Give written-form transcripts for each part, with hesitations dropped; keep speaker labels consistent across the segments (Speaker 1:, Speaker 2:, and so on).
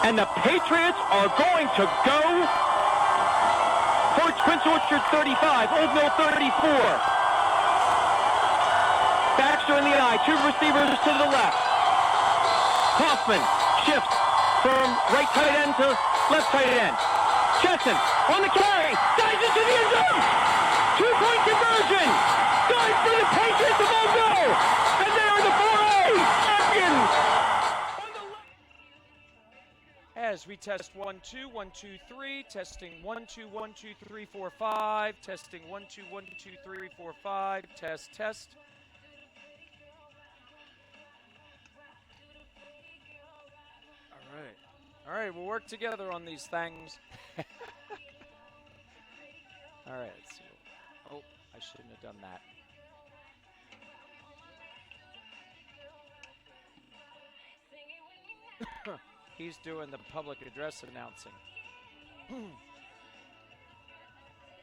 Speaker 1: And the Patriots are going to go for Prince Orchard 35, Old Mill 34. Baxter in the eye, two receivers to the left. Hoffman shifts from right tight end to left tight end. Chesson on the carry, dives into the end zone. 2-point conversion. Going for the Patriots of Old Mill. And they are the 4A champions.
Speaker 2: As we test 1 2 1 2 3, testing 1 2 1 2 3 4 5, testing 1 2 1 2 3 4 5, test. All right, we'll work together on these things. All right, let's see. Oh, I shouldn't have done that. He's doing the public address announcing.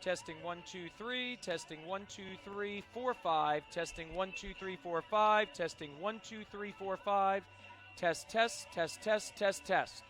Speaker 2: Testing 1 2 3, testing 1 2 3 4 5, testing 1 2 3 4 5, testing 1 2 3 4 5, test.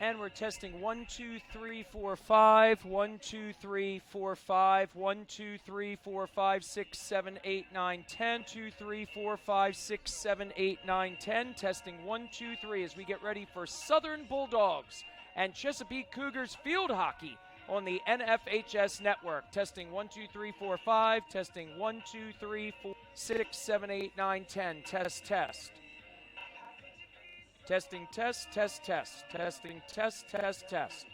Speaker 2: And we're testing 1 2 3 4 5, 1 2 3 4 5, 1 2 3 4 5 6 7 8 9 10, 2 3 4 5 6 7 8 9 10, testing 1 2 3 as we get ready for Southern Bulldogs and Chesapeake Cougars field hockey on the NFHS network. Testing 1 2 3 4 5, testing 1 2 3 4 6 7 8 9 10, test. Testing, testing, test.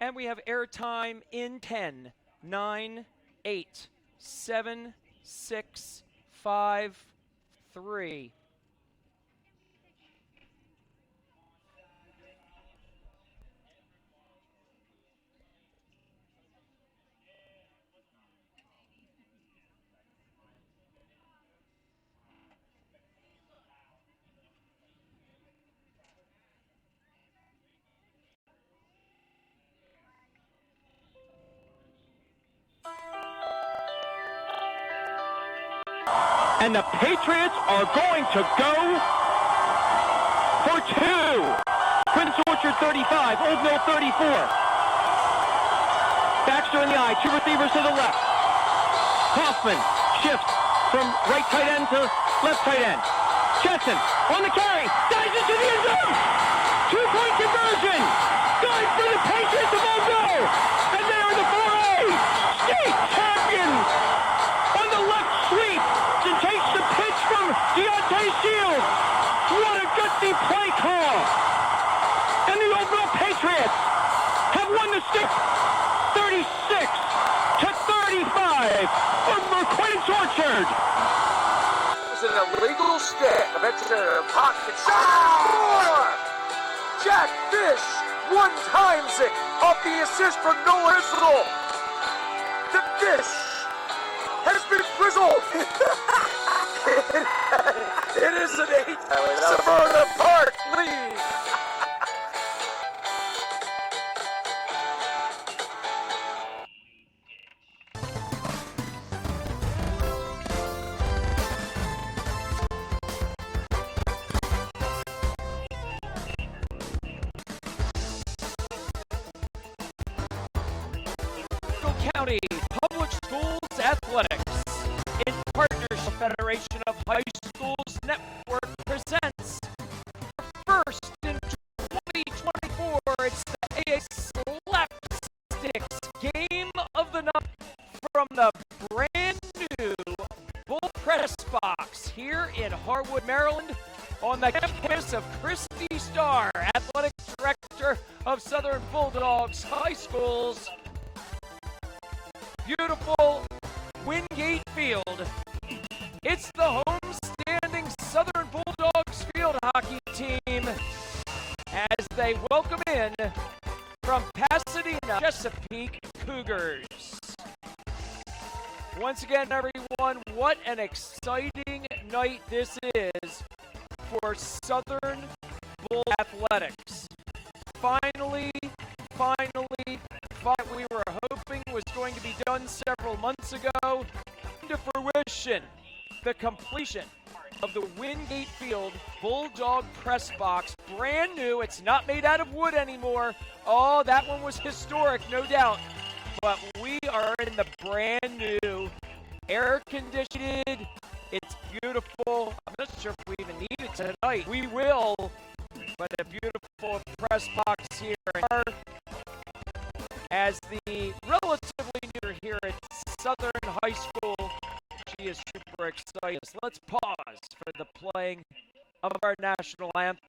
Speaker 2: And we have airtime in 10, 9, 8, 7, 6, 5, 3.
Speaker 1: And the Patriots are going to go for 2. Prince Orchard 35, Old Mill 34. Baxter in the eye, two receivers to the left. Hoffman shifts from right tight end to left tight end. Chesson on the carry, dives into the end zone. 2-point conversion. Going for the Patriots of Old Mill. And they are the 4A state champions. On the left sweep, and takes the pitch from Deontay Shields. What a gutsy play call. And the Old Mill Patriots have won the state 36-35 over Prince Orchard.
Speaker 3: It's an illegal stick. Eventually in the pocket. Shot! Jack Fish one times it. off the assist for Noah Israel. The dish has been frizzled. It is an 8 Severna Park lead.
Speaker 2: County Public Schools Athletics, in partnership Federation of High Schools Network, presents first in 2024. It's the AA Slapsticks Game of the Night from the brand new Bull Press Box here in Harwood, Maryland, on the campus of Christy Starr, Athletic Director of Southern Bulldogs High Schools. Beautiful Wingate Field. It's the home-standing Southern Bulldogs field hockey team as they welcome in from Pasadena, Chesapeake Cougars. Once again, everyone, what an exciting night this is for Southern Bull Athletics. Finally, we were hoping was going to be done several months ago. To fruition, the completion of the Wingate Field Bulldog Press Box, brand new. It's not made out of wood anymore. Oh, that one was historic, no doubt. But we are in the brand new, air-conditioned. It's beautiful. I'm not sure if we even need it tonight. We will, but a beautiful press box here. As the relatively new here at Southern High School, she is super excited. Let's pause for the playing of our national anthem.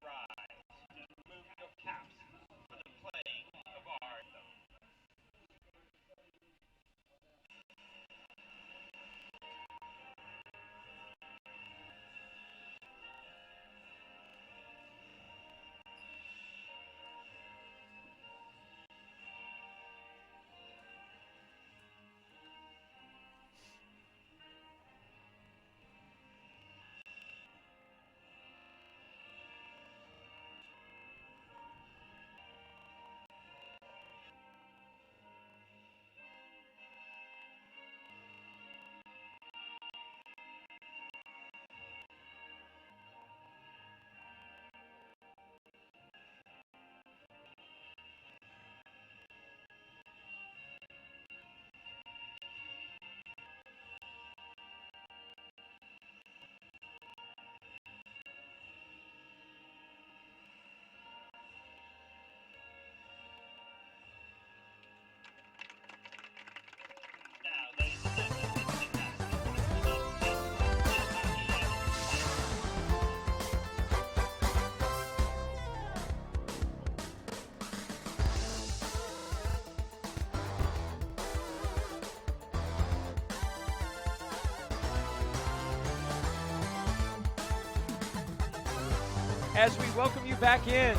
Speaker 2: As we welcome you back in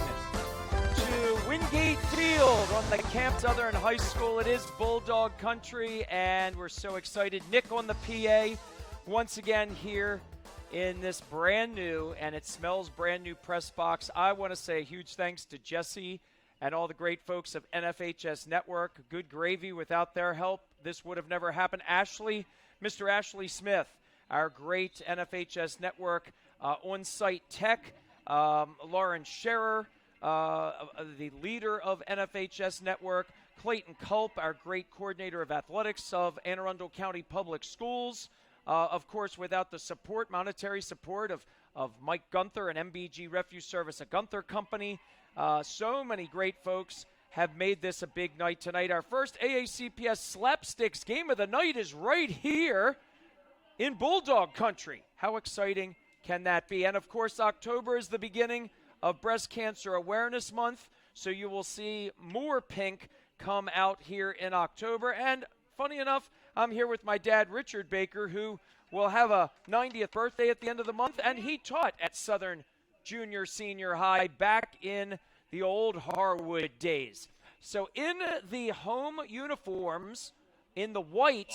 Speaker 2: to Wingate Field on the Camp Southern High School. It is Bulldog Country, and we're so excited. Nick on the PA once again here in this brand new, and it smells brand new press box. I want to say a huge thanks to Jesse and all the great folks of NFHS Network. Good gravy. Without their help, this would have never happened. Mr. Ashley Smith, our great NFHS Network on-site tech. Lauren Scherer, the leader of NFHS Network, Clayton Culp, our great coordinator of athletics of Anne Arundel County Public Schools. Of course, without the support, monetary support of Mike Gunther and MBG Refuse Service, a Gunther company. So many great folks have made this a big night tonight. Our first AACPS Slapsticks Game of the Night is right here in Bulldog Country. How exciting can that be? And of course, October is the beginning of Breast Cancer Awareness Month, so you will see more pink come out here in October. And funny enough, I'm here with my dad, Richard Baker, who will have a 90th birthday at the end of the month, and he taught at Southern Junior Senior High back in the old Harwood days. So in the home uniforms, in the white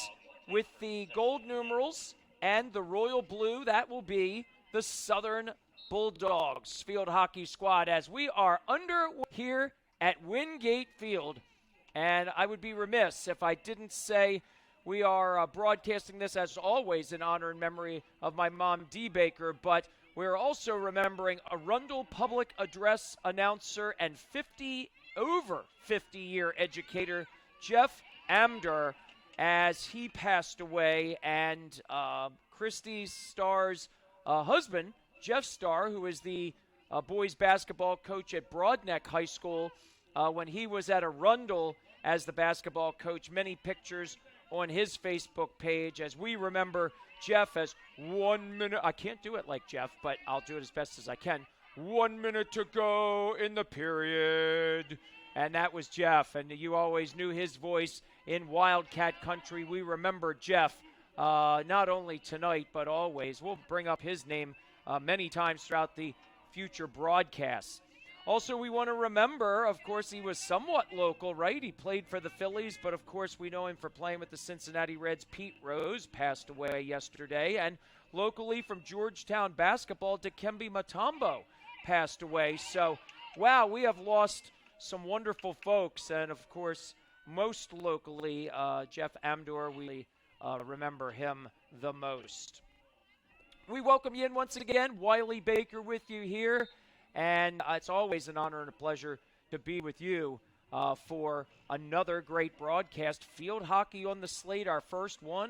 Speaker 2: with the gold numerals and the royal blue, that will be the Southern Bulldogs field hockey squad as we are under here at Wingate Field. And I would be remiss if I didn't say we are broadcasting this, as always, in honor and memory of my mom, Dee Baker, but we're also remembering Arundel public address announcer and over 50-year educator, Jeff Amdur, as he passed away, and Christy Starr's husband, Jeff Starr, who is the boys basketball coach at Broadneck High School, when he was at Arundel as the basketball coach. Many pictures on his Facebook page as we remember Jeff as 1 minute. I can't do it like Jeff, but I'll do it as best as I can. 1 minute to go in the period. And that was Jeff. And you always knew his voice in Wildcat Country. We remember Jeff not only tonight, but always. We'll bring up his name many times throughout the future broadcasts. Also, we want to remember, of course, he was somewhat local, right? He played for the Phillies, but of course we know him for playing with the Cincinnati Reds. Pete Rose passed away yesterday. And locally from Georgetown basketball, Dikembe Mutombo passed away. So, wow, we have lost some wonderful folks. And, of course, most locally, Jeff Amdur, we remember him the most. We welcome you in once again. Wiley Baker with you here. And it's always an honor and a pleasure to be with you for another great broadcast. Field hockey on the slate, our first one.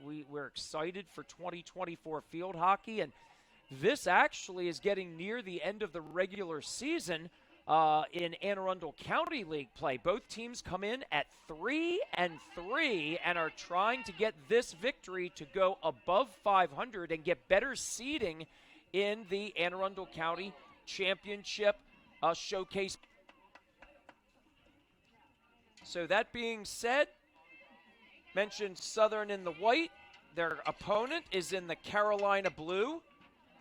Speaker 2: We're excited for 2024 field hockey. And this actually is getting near the end of the regular season in Anne Arundel County League play. Both teams come in at 3-3 and are trying to get this victory to go above 500 and get better seeding in the Anne Arundel County Championship Showcase. So that being said, mentioned Southern in the white. Their opponent is in the Carolina blue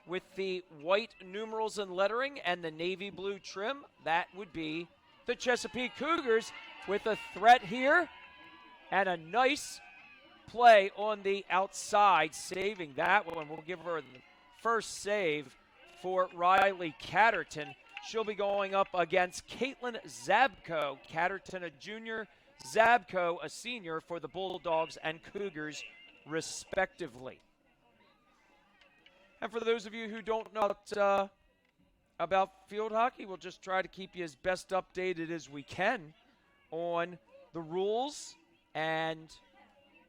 Speaker 2: with the white numerals and lettering and the navy blue trim. That would be the Chesapeake Cougars with a threat here and a nice play on the outside, saving that one. We'll give her the first save for Riley Catterton. She'll be going up against Caitlin Zabko. Catterton, a junior, Zabko, a senior, for the Bulldogs and Cougars, respectively. And for those of you who don't know about field hockey, we'll just try to keep you as best updated as we can on the rules and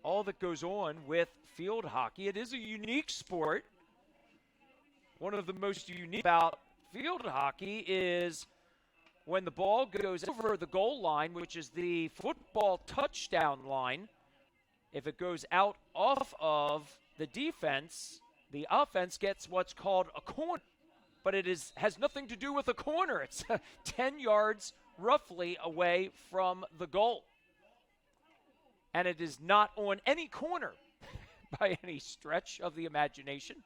Speaker 2: all that goes on with field hockey. It is a unique sport. One of the most unique about field hockey is when the ball goes over the goal line, which is the football touchdown line. If it goes out off of the defense, the offense gets what's called a corner. But it has nothing to do with a corner. It's 10 yards roughly away from the goal. And it is not on any corner by any stretch of the imagination.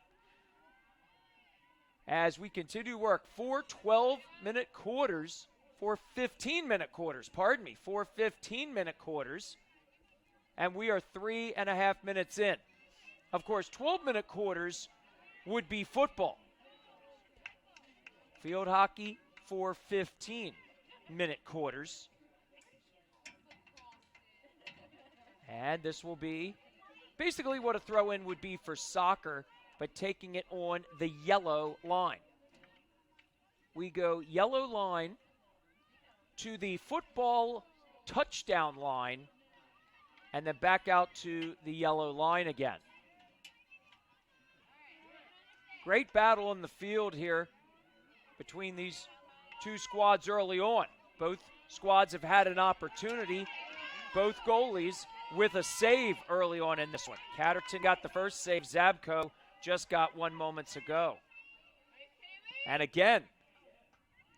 Speaker 2: As we continue to work 4 12-minute quarters, 4 15-minute quarters, 4 15-minute quarters, and we are 3.5 minutes in. Of course, 12-minute quarters would be football. Field hockey, 4 15-minute quarters. And this will be basically what a throw-in would be for soccer, but taking it on the yellow line. We go yellow line to the football touchdown line and then back out to the yellow line again. Great battle in the field here between these two squads early on. Both squads have had an opportunity, both goalies with a save early on in this one. Catterton got the first save. Zabko just got one moments ago. And again,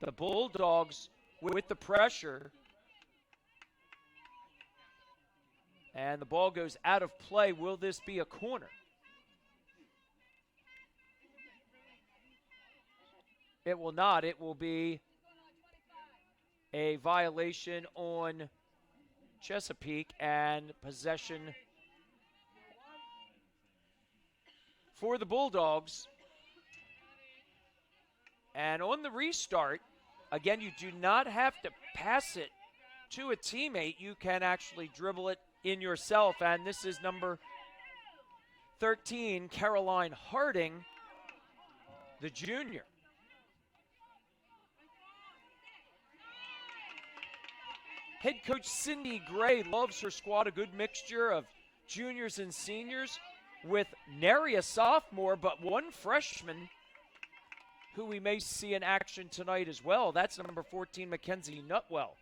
Speaker 2: the Bulldogs with the pressure. And the ball goes out of play. Will this be a corner? It will not. It will be a violation on Chesapeake and possession for the Bulldogs. And on the restart, again, you do not have to pass it to a teammate. You can actually dribble it in yourself. And this is number 13, Caroline Harding, the junior. Head coach Cindy Gray loves her squad, a good mixture of juniors and seniors with nary a sophomore, but one freshman who we may see in action tonight as well. That's number 14, Mackenzie Nutwell.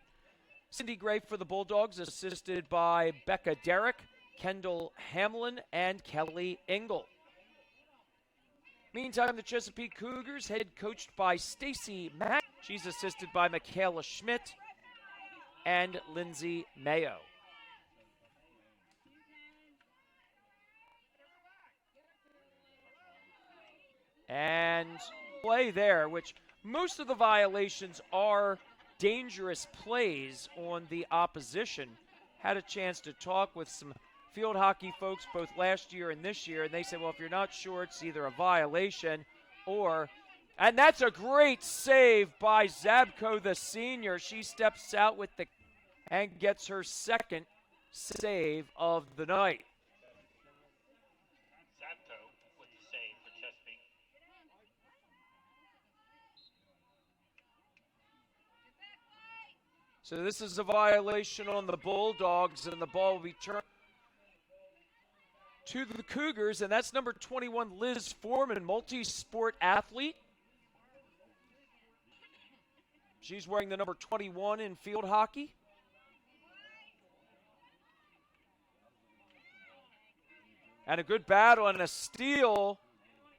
Speaker 2: Cindy Gray for the Bulldogs, assisted by Becca Derrick, Kendall Hamlin, and Kelly Engel. Meantime, the Chesapeake Cougars, head coached by Stacy Mack. She's assisted by Michaela Schmidt and Lindsay Mayo. And play there, which most of the violations are dangerous plays on the opposition. Had a chance to talk with some field hockey folks both last year and this year, and they said, well, if you're not sure, it's either a violation or, and that's a great save by Zabko, the senior. She steps out with the and gets her second save of the night.
Speaker 4: Zabko with the save for Chesapeake.
Speaker 2: So this is a violation on the Bulldogs, and the ball will be turned to the Cougars, and that's number 21, Liz Foreman, multi-sport athlete. She's wearing the number 21 in field hockey. And a good battle and a steal.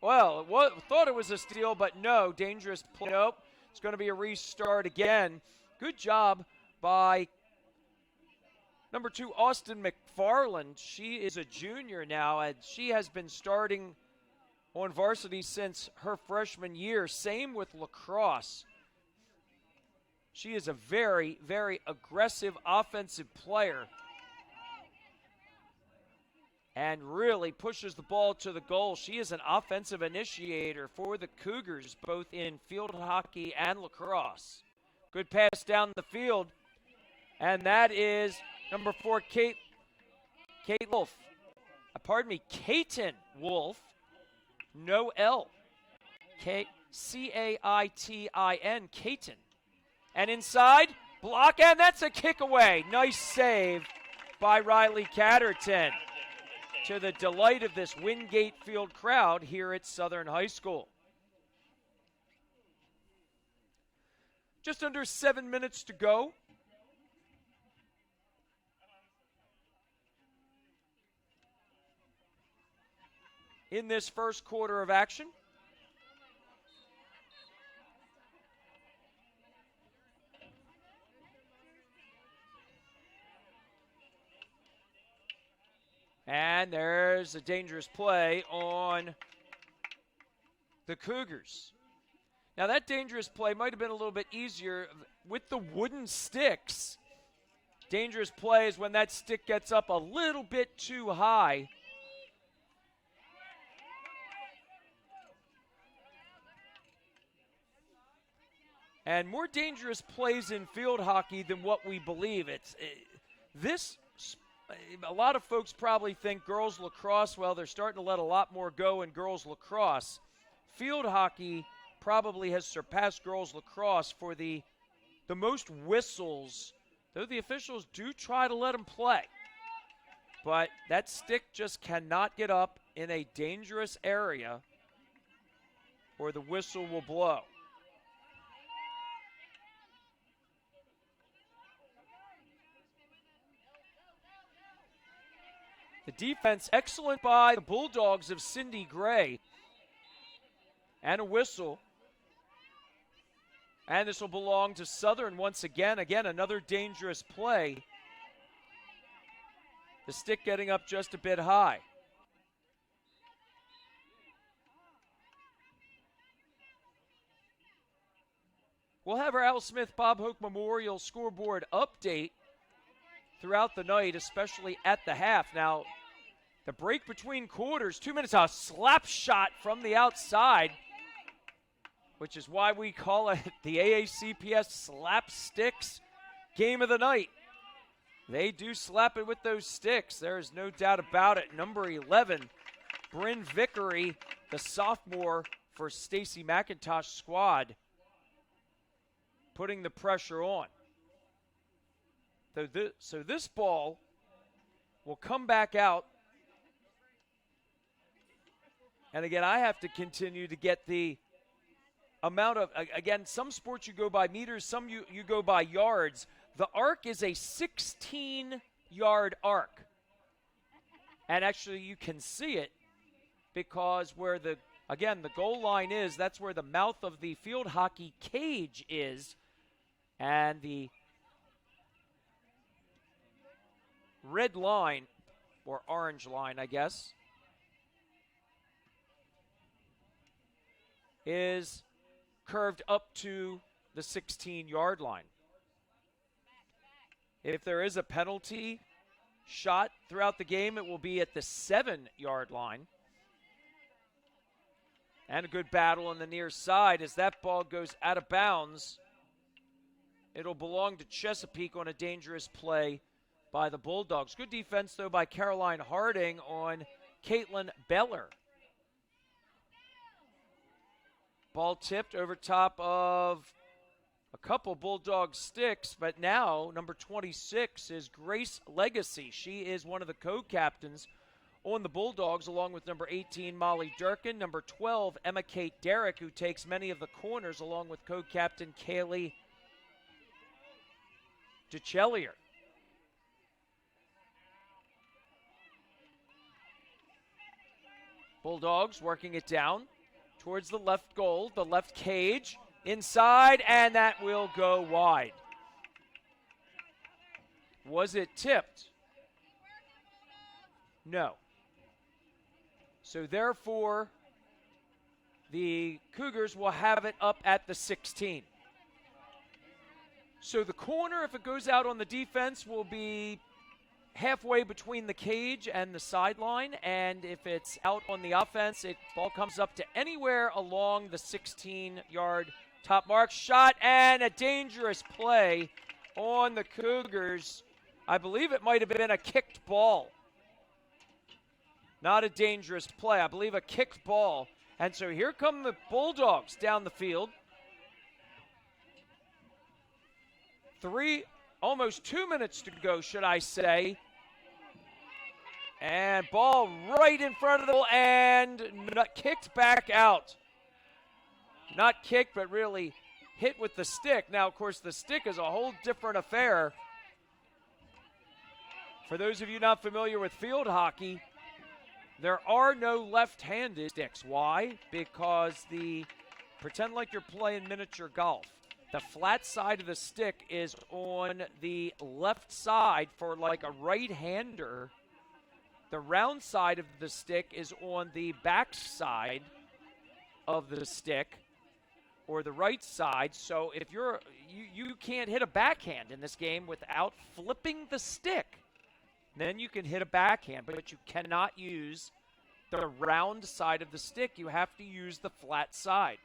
Speaker 2: Well, thought it was a steal, but no, dangerous play. Nope, it's going to be a restart again. Good job by number 2, Austin McFarland. She is a junior now, and she has been starting on varsity since her freshman year. Same with lacrosse. She is a very, very aggressive offensive player and really pushes the ball to the goal. She is an offensive initiator for the Cougars, both in field hockey and lacrosse. Good pass down the field, and that is number 4, Kate Wolf. Caitin Wolf. No L. Caitin, Caitin. And inside, block, and that's a kick away. Nice save by Riley Catterton, to the delight of this Wingate Field crowd here at Southern High School. Just under 7 minutes to go. In this first quarter of action. And there's a dangerous play on the Cougars. Now that dangerous play might have been a little bit easier with the wooden sticks. Dangerous play is when that stick gets up a little bit too high. And more dangerous plays in field hockey than what we believe. A lot of folks probably think girls lacrosse, well, they're starting to let a lot more go in girls lacrosse. Field hockey probably has surpassed girls lacrosse for the most whistles, though the officials do try to let them play. But that stick just cannot get up in a dangerous area or the whistle will blow. The defense excellent by the Bulldogs of Cindy Gray. And a whistle. And this will belong to Southern once again. Again, another dangerous play. The stick getting up just a bit high. We'll have our Al Smith Bob Hoke Memorial scoreboard update throughout the night, especially at the half. Now, the break between quarters, 2 minutes, a slap shot from the outside, which is why we call it the AACPS Slapsticks Game of the Night. They do slap it with those sticks. There is no doubt about it. Number 11, Bryn Vickery, the sophomore for Stacey McIntosh squad, putting the pressure on. So this ball will come back out. And again, I have to continue to get the amount of, again, some sports you go by meters, some you go by yards. The arc is a 16-yard arc. And actually you can see it because where the goal line is, that's where the mouth of the field hockey cage is. And the red line, or orange line, I guess, is curved up to the 16-yard line. If there is a penalty shot throughout the game, it will be at the 7-yard line. And a good battle on the near side as that ball goes out of bounds. It'll belong to Chesapeake on a dangerous play by the Bulldogs. Good defense, though, by Caroline Harding on Caitlin Beller. Ball tipped over top of a couple Bulldog sticks, but now number 26 is Grace Legacy. She is one of the co-captains on the Bulldogs, along with number 18, Molly Durkin, number 12, Emma Kate Derrick, who takes many of the corners, along with co-captain Kaylee DeChellier. Bulldogs working it down towards the left goal, the left cage, inside, and that will go wide. Was it tipped? No. So therefore, the Cougars will have it up at the 16. So the corner, if it goes out on the defense, will be halfway between the cage and the sideline, and if it's out on the offense, ball comes up to anywhere along the 16-yard top mark. Shot and a dangerous play on the Cougars. I believe it might have been a kicked ball. Not a dangerous play. I believe a kicked ball. And so here come the Bulldogs down the field. Almost 2 minutes to go, should I say. And ball right in front of the goal and kicked back out. Not kicked, but really hit with the stick. Now, of course, the stick is a whole different affair. For those of you not familiar with field hockey, there are no left-handed sticks. Why? Because pretend like you're playing miniature golf. The flat side of the stick is on the left side for like a right-hander. The round side of the stick is on the back side of the stick, or the right side. So if you can't hit a backhand in this game without flipping the stick. Then you can hit a backhand, but you cannot use the round side of the stick. You have to use the flat side.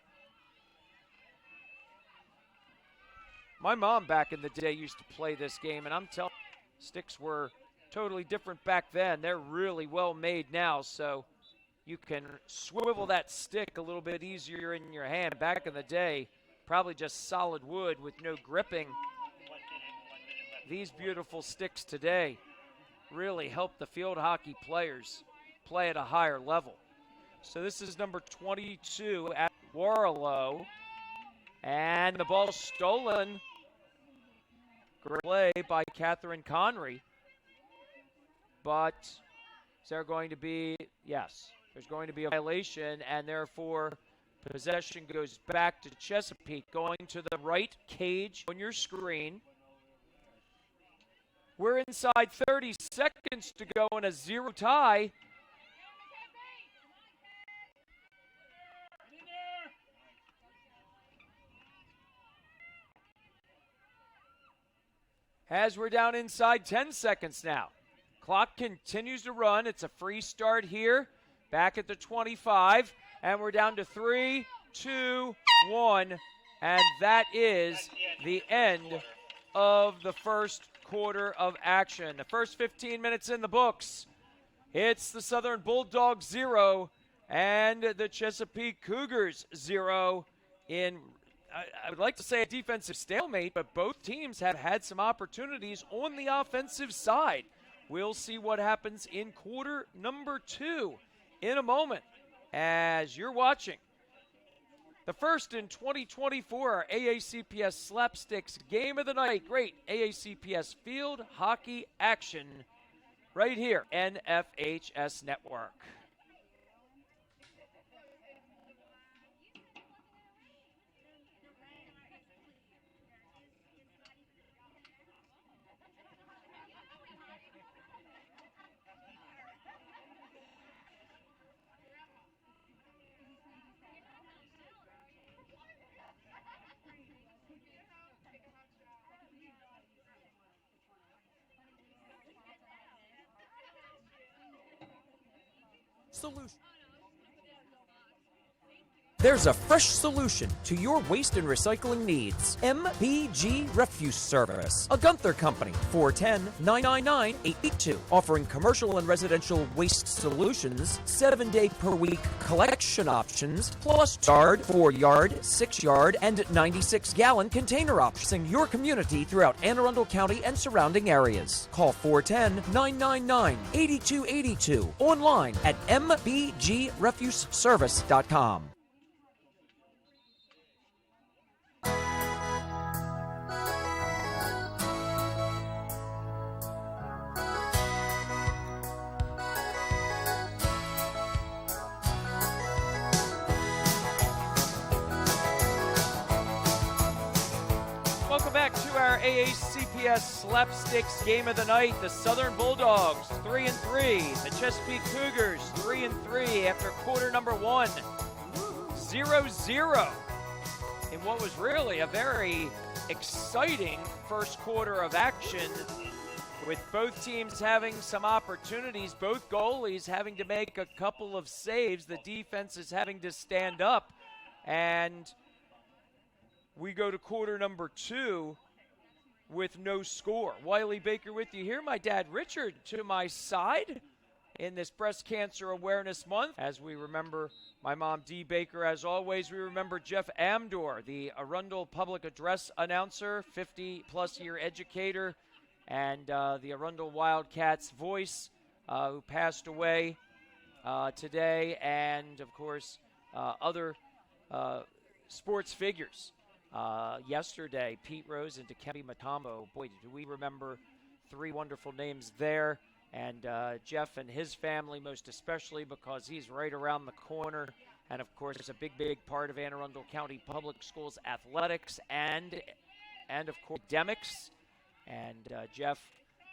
Speaker 2: My mom back in the day used to play this game, and I'm telling you, sticks were totally different back then. They're really well made now, so you can swivel that stick a little bit easier in your hand. Back in the day, probably just solid wood with no gripping. These beautiful sticks today really help the field hockey players play at a higher level. So this is number 22 at Warlow, and the ball stolen. Great play by Catherine Connery. But is there going to be, yes, there's going to be a violation, and therefore possession goes back to Chesapeake. Going to the right cage on your screen. We're inside 30 seconds to go in a 0 tie. as we're down inside 10 seconds now. Clock continues to run. It's a free start here, back at the 25, and we're down to 3, 2, 1, and that is the end of the first quarter of action. The first 15 minutes in the books. It's the Southern Bulldogs 0 and the Chesapeake Cougars 0 in, I would like to say, a defensive stalemate, but both teams have had some opportunities on the offensive side. We'll see what happens in quarter number 2 in a moment as you're watching the first in 2024 AACPS Slapsticks Game of the Night. Great AACPS field hockey action right here, NFHS Network.
Speaker 5: Solution. There's a fresh solution to your waste and recycling needs. MPG Refuse Service, a Gunther company, 410-999-882, offering commercial and residential waste solutions, 7-day per week collection options, plus yard, 4-yard, 6-yard, and 96-gallon container options in your community throughout Anne Arundel County and surrounding areas. Call 410-999-8282, online at mbgrefuseservice.com.
Speaker 2: AACPS Slapsticks Game of the Night. The Southern Bulldogs 3-3. The Chesapeake Cougars 3-3 after quarter number 1. 0-0 in what was really a very exciting first quarter of action, with both teams having some opportunities, both goalies having to make a couple of saves, the defense is having to stand up, and we go to quarter number 2 with no score. Wiley Baker with you here. My dad Richard to my side in this Breast Cancer Awareness Month. As we remember my mom Dee Baker, as always, we remember Jeff Amdor, the Arundel public address announcer, 50-plus year educator, and the Arundel Wildcats voice, who passed away today, and of course other sports figures. Yesterday, Pete Rose and Dikembe Mutombo. Boy, do we remember 3 wonderful names there. And Jeff and his family, most especially, because he's right around the corner. And, of course, a big, big part of Anne Arundel County Public Schools athletics and of course, academics. And, Jeff,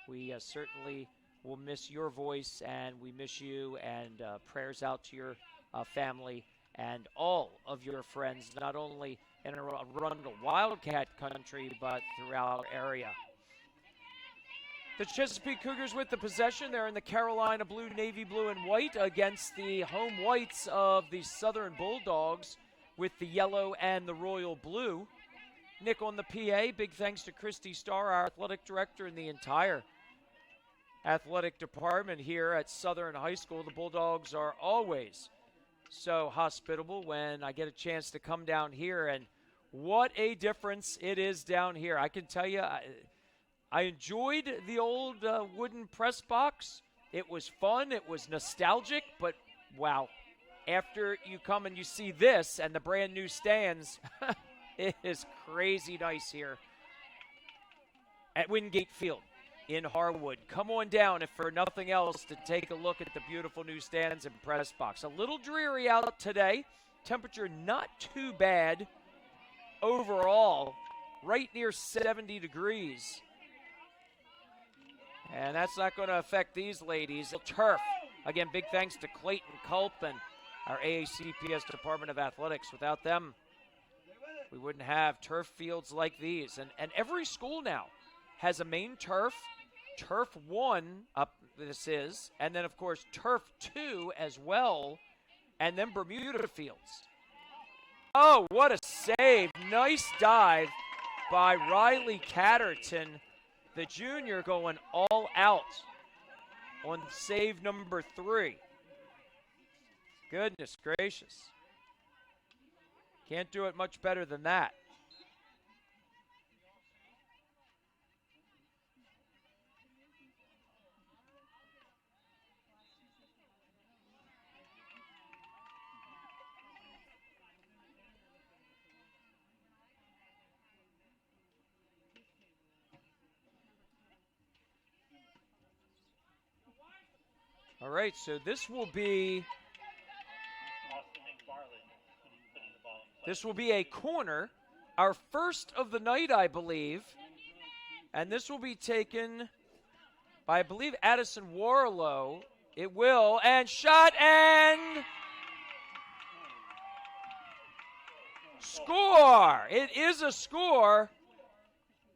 Speaker 2: we certainly will miss your voice, and we miss you. And prayers out to your family and all of your friends, not only in Arundel Wildcat country, but throughout our area. The Chesapeake Cougars with the possession. They're in the Carolina blue, navy blue, and white against the home whites of the Southern Bulldogs with the yellow and the royal blue. Nick on the PA. Big thanks to Christy Starr, our athletic director, and the entire athletic department here at Southern High School. The Bulldogs are always so hospitable when I get a chance to come down here, and what a difference it is down here. I can tell you, I enjoyed the old wooden press box. It was fun, it was nostalgic, but wow, after you come and you see this and the brand new stands, it is crazy nice here at Wingate Field in Harwood. Come on down, if for nothing else, to take a look at the beautiful new stands and press box. A little dreary out today. Temperature not too bad overall, right near 70 degrees. And that's not going to affect these ladies. Turf. Again, big thanks to Clayton Culp and our AACPS Department of Athletics. Without them, we wouldn't have turf fields like these. And every school now has a main turf, turf 1 up this is, and then of course turf 2 as well, and then Bermuda fields. Oh, what a save. Nice dive by Riley Catterton, the junior, going all out on save number 3. Goodness gracious. Can't do it much better than that. All right, so this will be a corner, our first of the night, I believe. And this will be taken by, I believe, Addison Warlow. It will, and shot, and score! It is a score.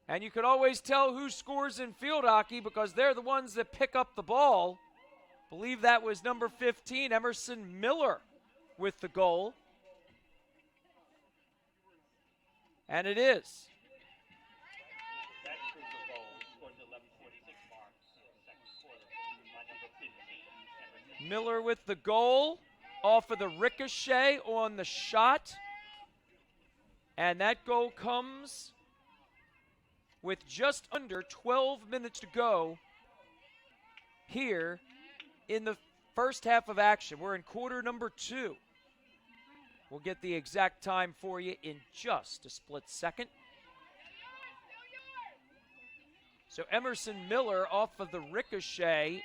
Speaker 2: And you can always tell who scores in field hockey because they're the ones that pick up the ball. I believe that was number 15, Emerson Miller, with the goal. And it is.
Speaker 4: That crucial goal scored the 11:46 mark in the second quarter by number 15, Emerson.
Speaker 2: Miller with the goal off of the ricochet on the shot. And that goal comes with just under 12 minutes to go here in the first half of action. We're in quarter number 2. We'll get the exact time for you in just a split second. So Emerson Miller off of the ricochet.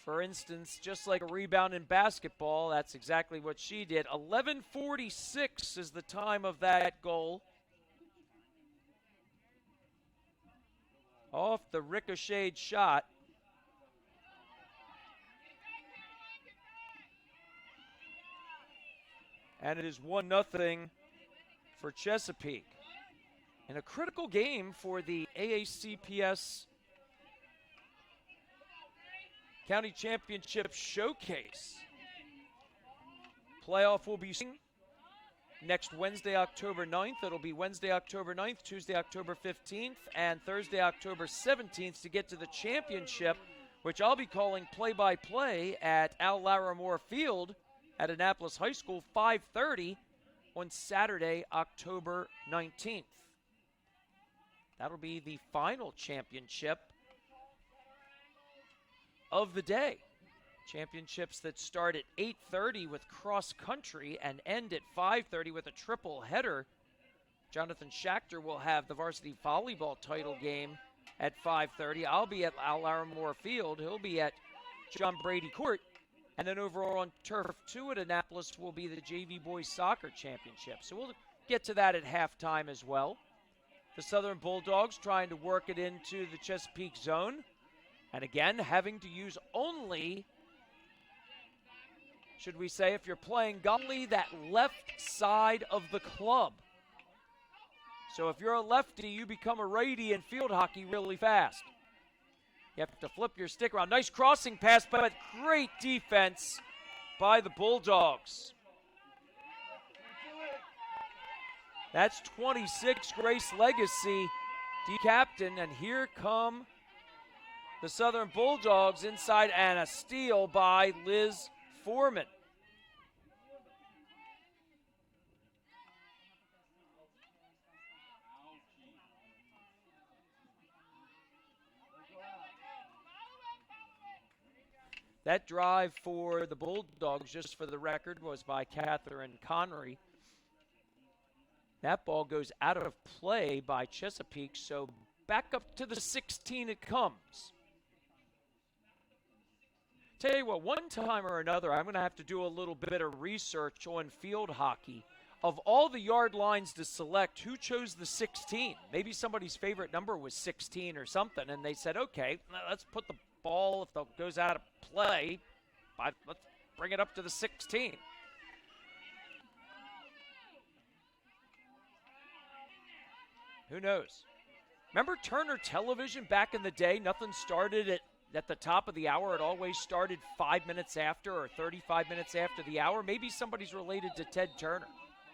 Speaker 2: For instance, just like a rebound in basketball, that's exactly what she did. 11:46 is the time of that goal. Off the ricocheted shot. And it is 1-0 for Chesapeake. In a critical game for the AACPS County Championship Showcase. Playoff will be next Wednesday, October 9th. It'll be Wednesday, October 9th, Tuesday, October 15th, and Thursday, October 17th to get to the championship, which I'll be calling play-by-play at Al Larimore Field at Annapolis High School, 5:30 on Saturday, October 19th. That'll be the final championship of the day. Championships that start at 8:30 with cross country and end at 5:30 with a triple header. Jonathan Schachter will have the varsity volleyball title game at 5:30. I'll be at Al Larimore Field. He'll be at John Brady Court. And then over on Turf 2 at Annapolis will be the JV Boys Soccer Championship. So we'll get to that at halftime as well. The Southern Bulldogs trying to work it into the Chesapeake zone. And again, having to use only, should we say, if you're playing goalie, that left side of the club. So if you're a lefty, you become a righty in field hockey really fast. You have to flip your stick around. Nice crossing pass, but great defense by the Bulldogs. That's 26, Grace Legacy, D-captain, and here come the Southern Bulldogs inside, and a steal by Liz Foreman. That drive for the Bulldogs, just for the record, was by Catherine Connery. That ball goes out of play by Chesapeake, so back up to the 16 it comes. Tell you what, one time or another, I'm going to have to do a little bit of research on field hockey. Of all the yard lines to select, who chose the 16? Maybe somebody's favorite number was 16 or something, and they said, okay, let's put the ball, if it goes out of play, let's bring it up to the 16. Who knows? Remember Turner Television back in the day? Nothing started at the top of the hour. It always started 5 minutes after or 35 minutes after the hour. Maybe somebody's related to Ted Turner.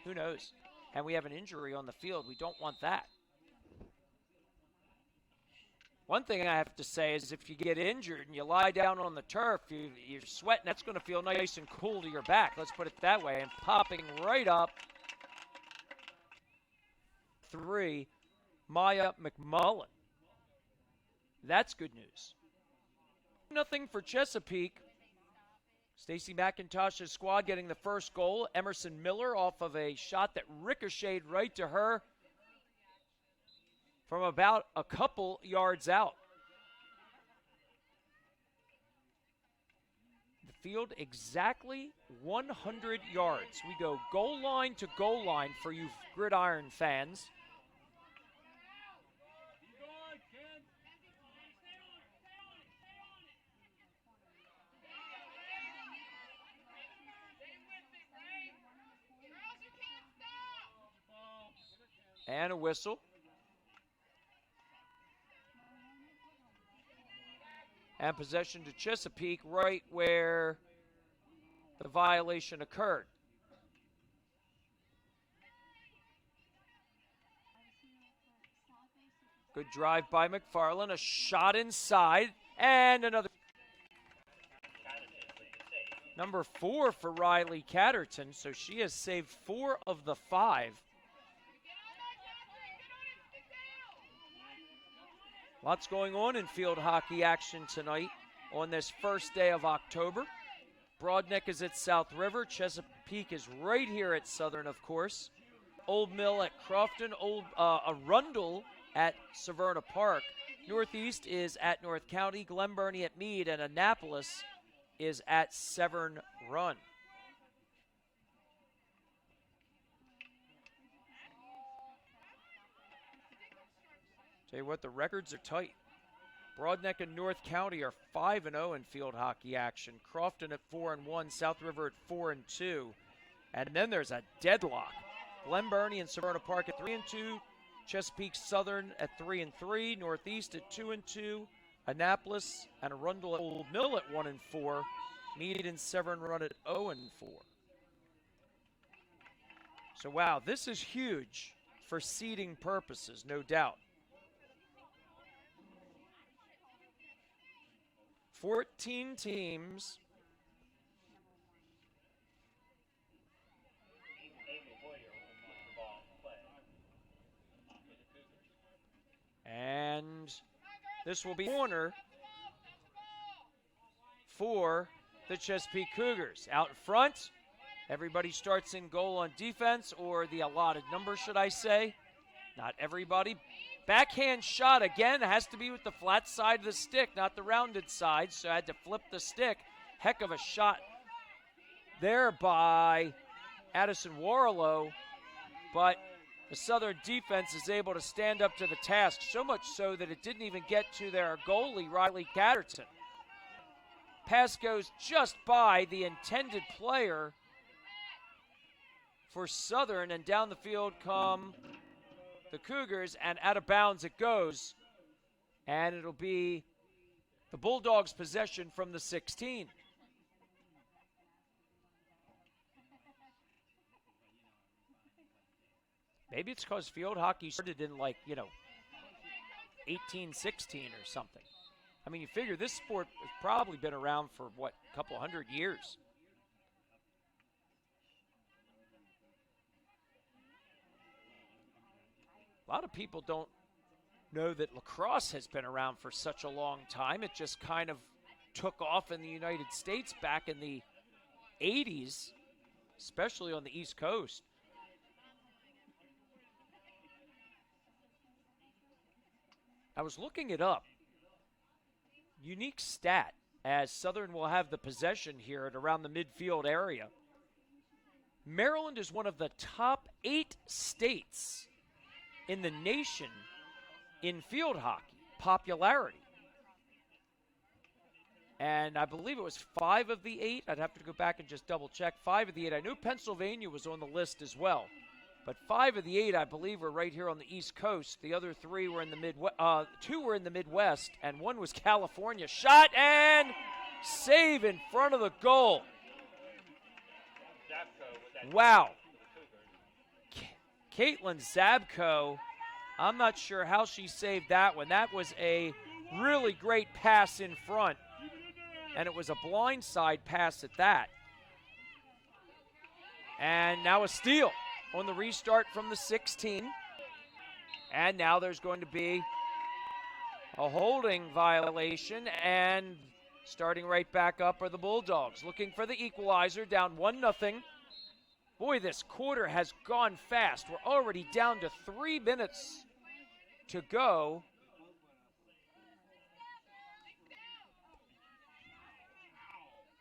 Speaker 2: Who knows? And we have an injury on the field. We don't want that. One thing I have to say is if you get injured and you lie down on the turf, you're sweating, that's going to feel nice and cool to your back. Let's put it that way. And popping right up, 3, Maya McMullen. That's good news. Nothing for Chesapeake. Stacey McIntosh's squad getting the first goal. Emerson Miller off of a shot that ricocheted right to her from about a couple yards out. The field exactly 100 yards. We go goal line to goal line for you gridiron fans. And a whistle. And possession to Chesapeake right where the violation occurred. Good drive by McFarland, a shot inside, and another. Number 4 for Riley Catterton, so she has saved 4 of the 5. Lots going on in field hockey action tonight on this first day of October. Broadneck is at South River. Chesapeake is right here at Southern, of course. Old Mill at Crofton. Arundel at Severna Park. Northeast is at North County. Glen Burnie at Meade. And Annapolis is at Severn Run. Tell you what, the records are tight. Broadneck and North County are 5-0 in field hockey action. Crofton at 4-1, South River at 4-2. And then there's a deadlock. Glen Burnie and Severna Park at 3-2. Chesapeake Southern at 3-3. Northeast at 2-2. Annapolis and Arundel at Old Mill at 1-4. Meade and Severn Run at 0-4. So wow, this is huge for seeding purposes, no doubt. 14 teams. And this will be corner for the Chesapeake Cougars. Out in front, everybody starts in goal on defense, or the allotted number, should I say. Not everybody. Backhand shot again, has to be with the flat side of the stick, not the rounded side, so I had to flip the stick. Heck of a shot there by Addison Warlow, but the Southern defense is able to stand up to the task, so much so that it didn't even get to their goalie, Riley Catterton. Pass goes just by the intended player for Southern, and down the field come the Cougars, and out of bounds it goes. And it'll be the Bulldogs' possession from the 16. Maybe it's because field hockey started in 1816 or something. I mean, you figure this sport has probably been around for, a couple hundred years. A lot of people don't know that lacrosse has been around for such a long time. It just kind of took off in the United States back in the 80s, especially on the East Coast. I was looking it up. Unique stat, as Southern will have the possession here at around the midfield area. Maryland is one of the top 8 states in the nation in field hockey popularity. And I believe it was 5 of the 8. I'd have to go back and just double check. 5 of the 8. I knew Pennsylvania was on the list as well. But 5 of the 8, I believe, were right here on the East Coast. The other 3 were in the Midwest. 2 were in the Midwest, and 1 was California. Shot and save in front of the goal. Wow. Caitlin Zabko, I'm not sure how she saved that one. That was a really great pass in front, and it was a blindside pass at that. And now a steal on the restart from the 16. And now there's going to be a holding violation, and starting right back up are the Bulldogs, looking for the equalizer, down 1-0. Boy, this quarter has gone fast. We're already down to 3 minutes to go.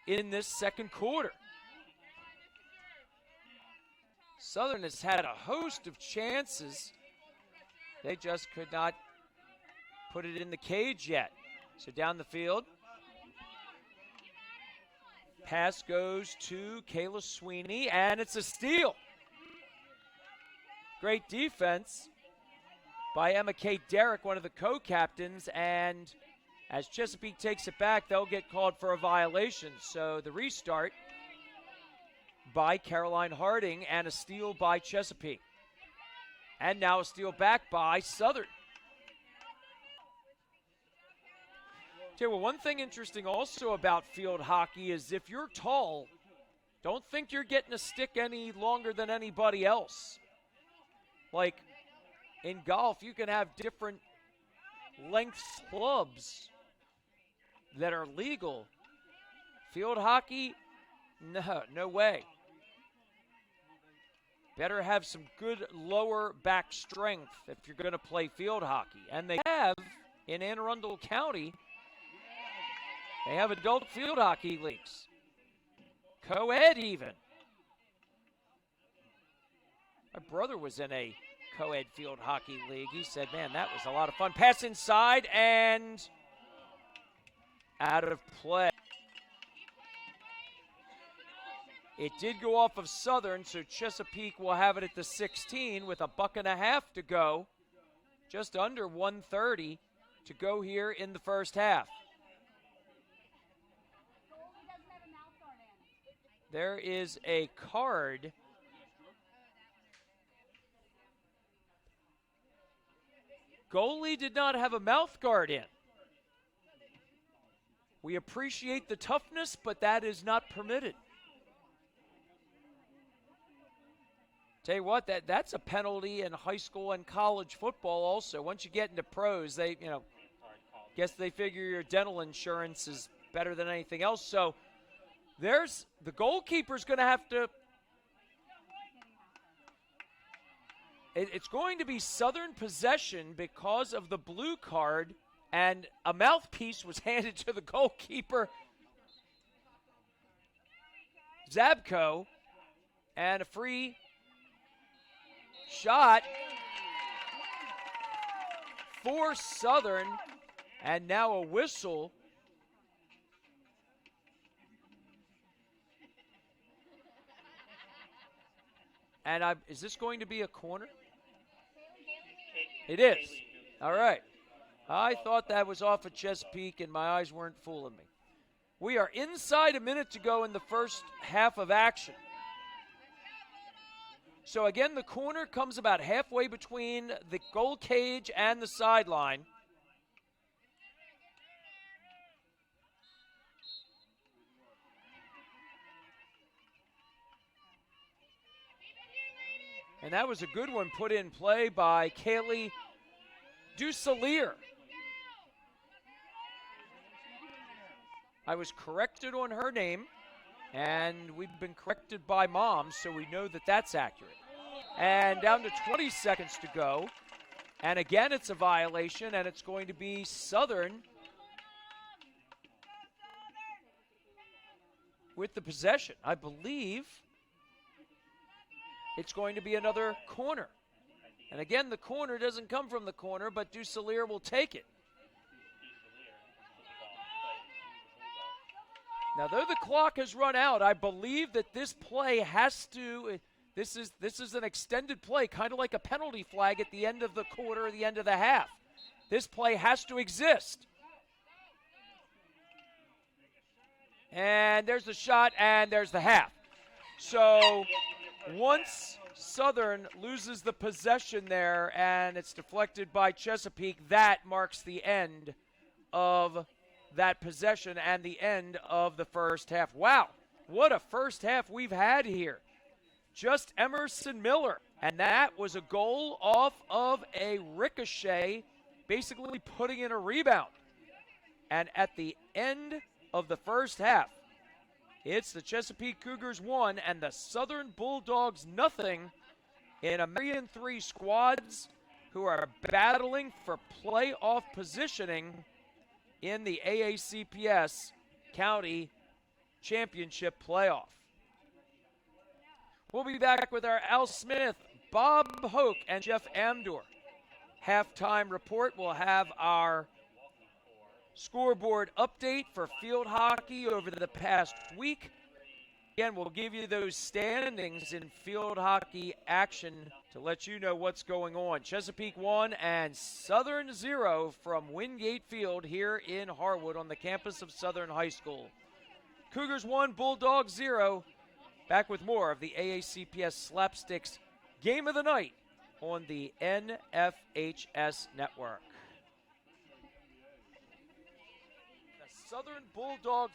Speaker 2: In this second quarter. Southern has had a host of chances. They just could not put it in the cage yet. So down the field. Pass goes to Kayla Sweeney, and it's a steal. Great defense by Emma K. Derrick, one of the co-captains, and as Chesapeake takes it back, they'll get called for a violation. So the restart by Caroline Harding and a steal by Chesapeake. And now a steal back by Southern. Well, one thing interesting also about field hockey is if you're tall, don't think you're getting a stick any longer than anybody else. Like in golf, you can have different length clubs that are legal. Field hockey, no way. Better have some good lower back strength if you're going to play field hockey. And they have in Anne Arundel County. They have adult field hockey leagues. Co-ed even. My brother was in a co-ed field hockey league. He said, man, that was a lot of fun. Pass inside and out of play. It did go off of Southern, so Chesapeake will have it at the 16 with a buck and a half to go. Just under 1:30 to go here in the first half. There is a card. Goalie did not have a mouth guard in. We appreciate the toughness, but that is not permitted. Tell you what, that's a penalty in high school and college football also. Once you get into pros, they, guess they figure your dental insurance is better than anything else. So there's the goalkeeper's going to have to. It's going to be Southern possession because of the blue card, and a mouthpiece was handed to the goalkeeper, Zabko, and a free shot for Southern, and now a whistle. And is this going to be a corner? It is. All right. I thought that was off of Chesapeake, and my eyes weren't fooling me. We are inside a minute to go in the first half of action. So again, the corner comes about halfway between the goal cage and the sideline. And that was a good one put in play by Kaylee Dusalier. I was corrected on her name, and we've been corrected by Mom, so we know that that's accurate. And down to 20 seconds to go. And again, it's a violation, and it's going to be Southern with the possession. I believe it's going to be another corner. And again, the corner doesn't come from the corner, but Dusalier will take it. Now, though the clock has run out, I believe that this play has to, This is an extended play, kind of like a penalty flag at the end of the quarter or the end of the half. This play has to exist. And there's the shot, and there's the half. So once Southern loses the possession there and it's deflected by Chesapeake, that marks the end of that possession and the end of the first half. Wow, what a first half we've had here. Just Emerson Miller, and that was a goal off of a ricochet, basically putting in a rebound. And at the end of the first half, it's the Chesapeake Cougars 1 and the Southern Bulldogs nothing in a Marion 3 squads who are battling for playoff positioning in the AACPS County Championship playoff. We'll be back with our Al Smith, Bob Hoke, and Jeff Amdor. Halftime report. We'll have our scoreboard update for field hockey over the past week. Again, we'll give you those standings in field hockey action to let you know what's going on. Chesapeake 1 and Southern 0 from Wingate Field here in Harwood on the campus of Southern High School. Cougars 1, Bulldogs 0. Back with more of the AACPS Slapsticks Game of the Night on the NFHS Network. The Southern Bulldogs.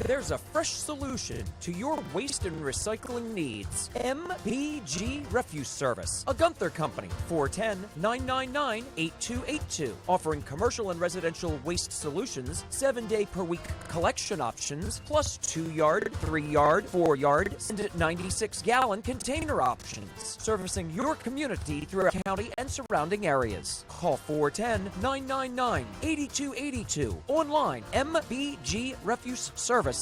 Speaker 5: There's a fresh solution to your waste and recycling needs. MPG Refuse Service, a Gunther company, 410-999-8282, offering commercial and residential waste solutions, 7-day per week collection options, plus 2-yard, 3-yard, 4-yard, and 96-gallon container options, servicing your community throughout the county and surrounding areas. Call 410-999-8282. Online, mpgrefuseservice.com.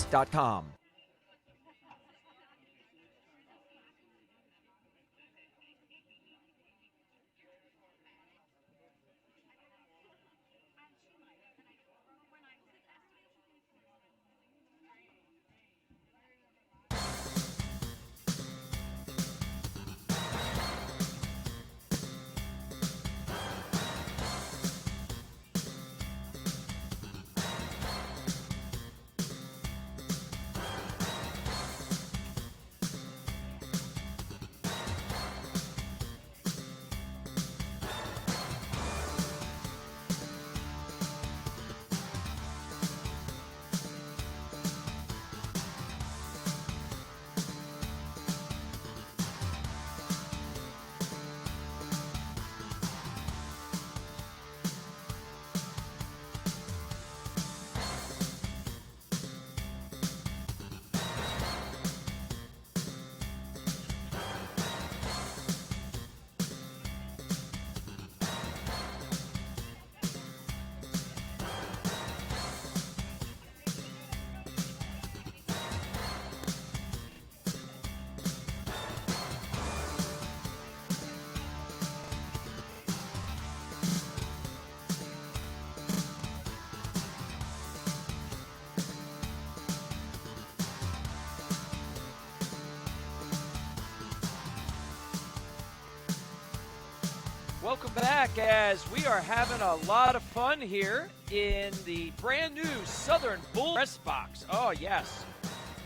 Speaker 2: Welcome back as we are having a lot of fun here in the brand new Southern Bull Press Box. Oh, yes.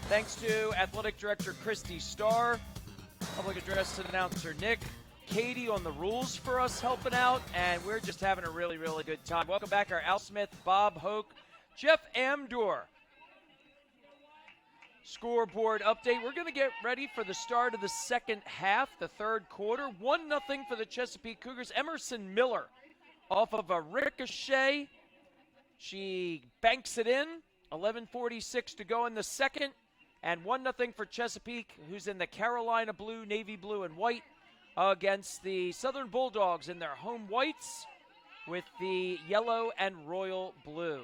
Speaker 2: Thanks to Athletic Director Christy Starr, Public Address Announcer Nick, Katie on the rules for us helping out, and we're just having a really, really good time. Welcome back, our Al Smith, Bob Hoke, Jeff Amdor. Scoreboard update. We're going to get ready for the start of the second half, the third quarter. 1-0 for the Chesapeake Cougars. Emerson Miller off of a ricochet. She banks it in. 11:46 to go in the second. And 1-0 for Chesapeake, who's in the Carolina blue, navy blue, and white against the Southern Bulldogs in their home whites with the yellow and royal blue.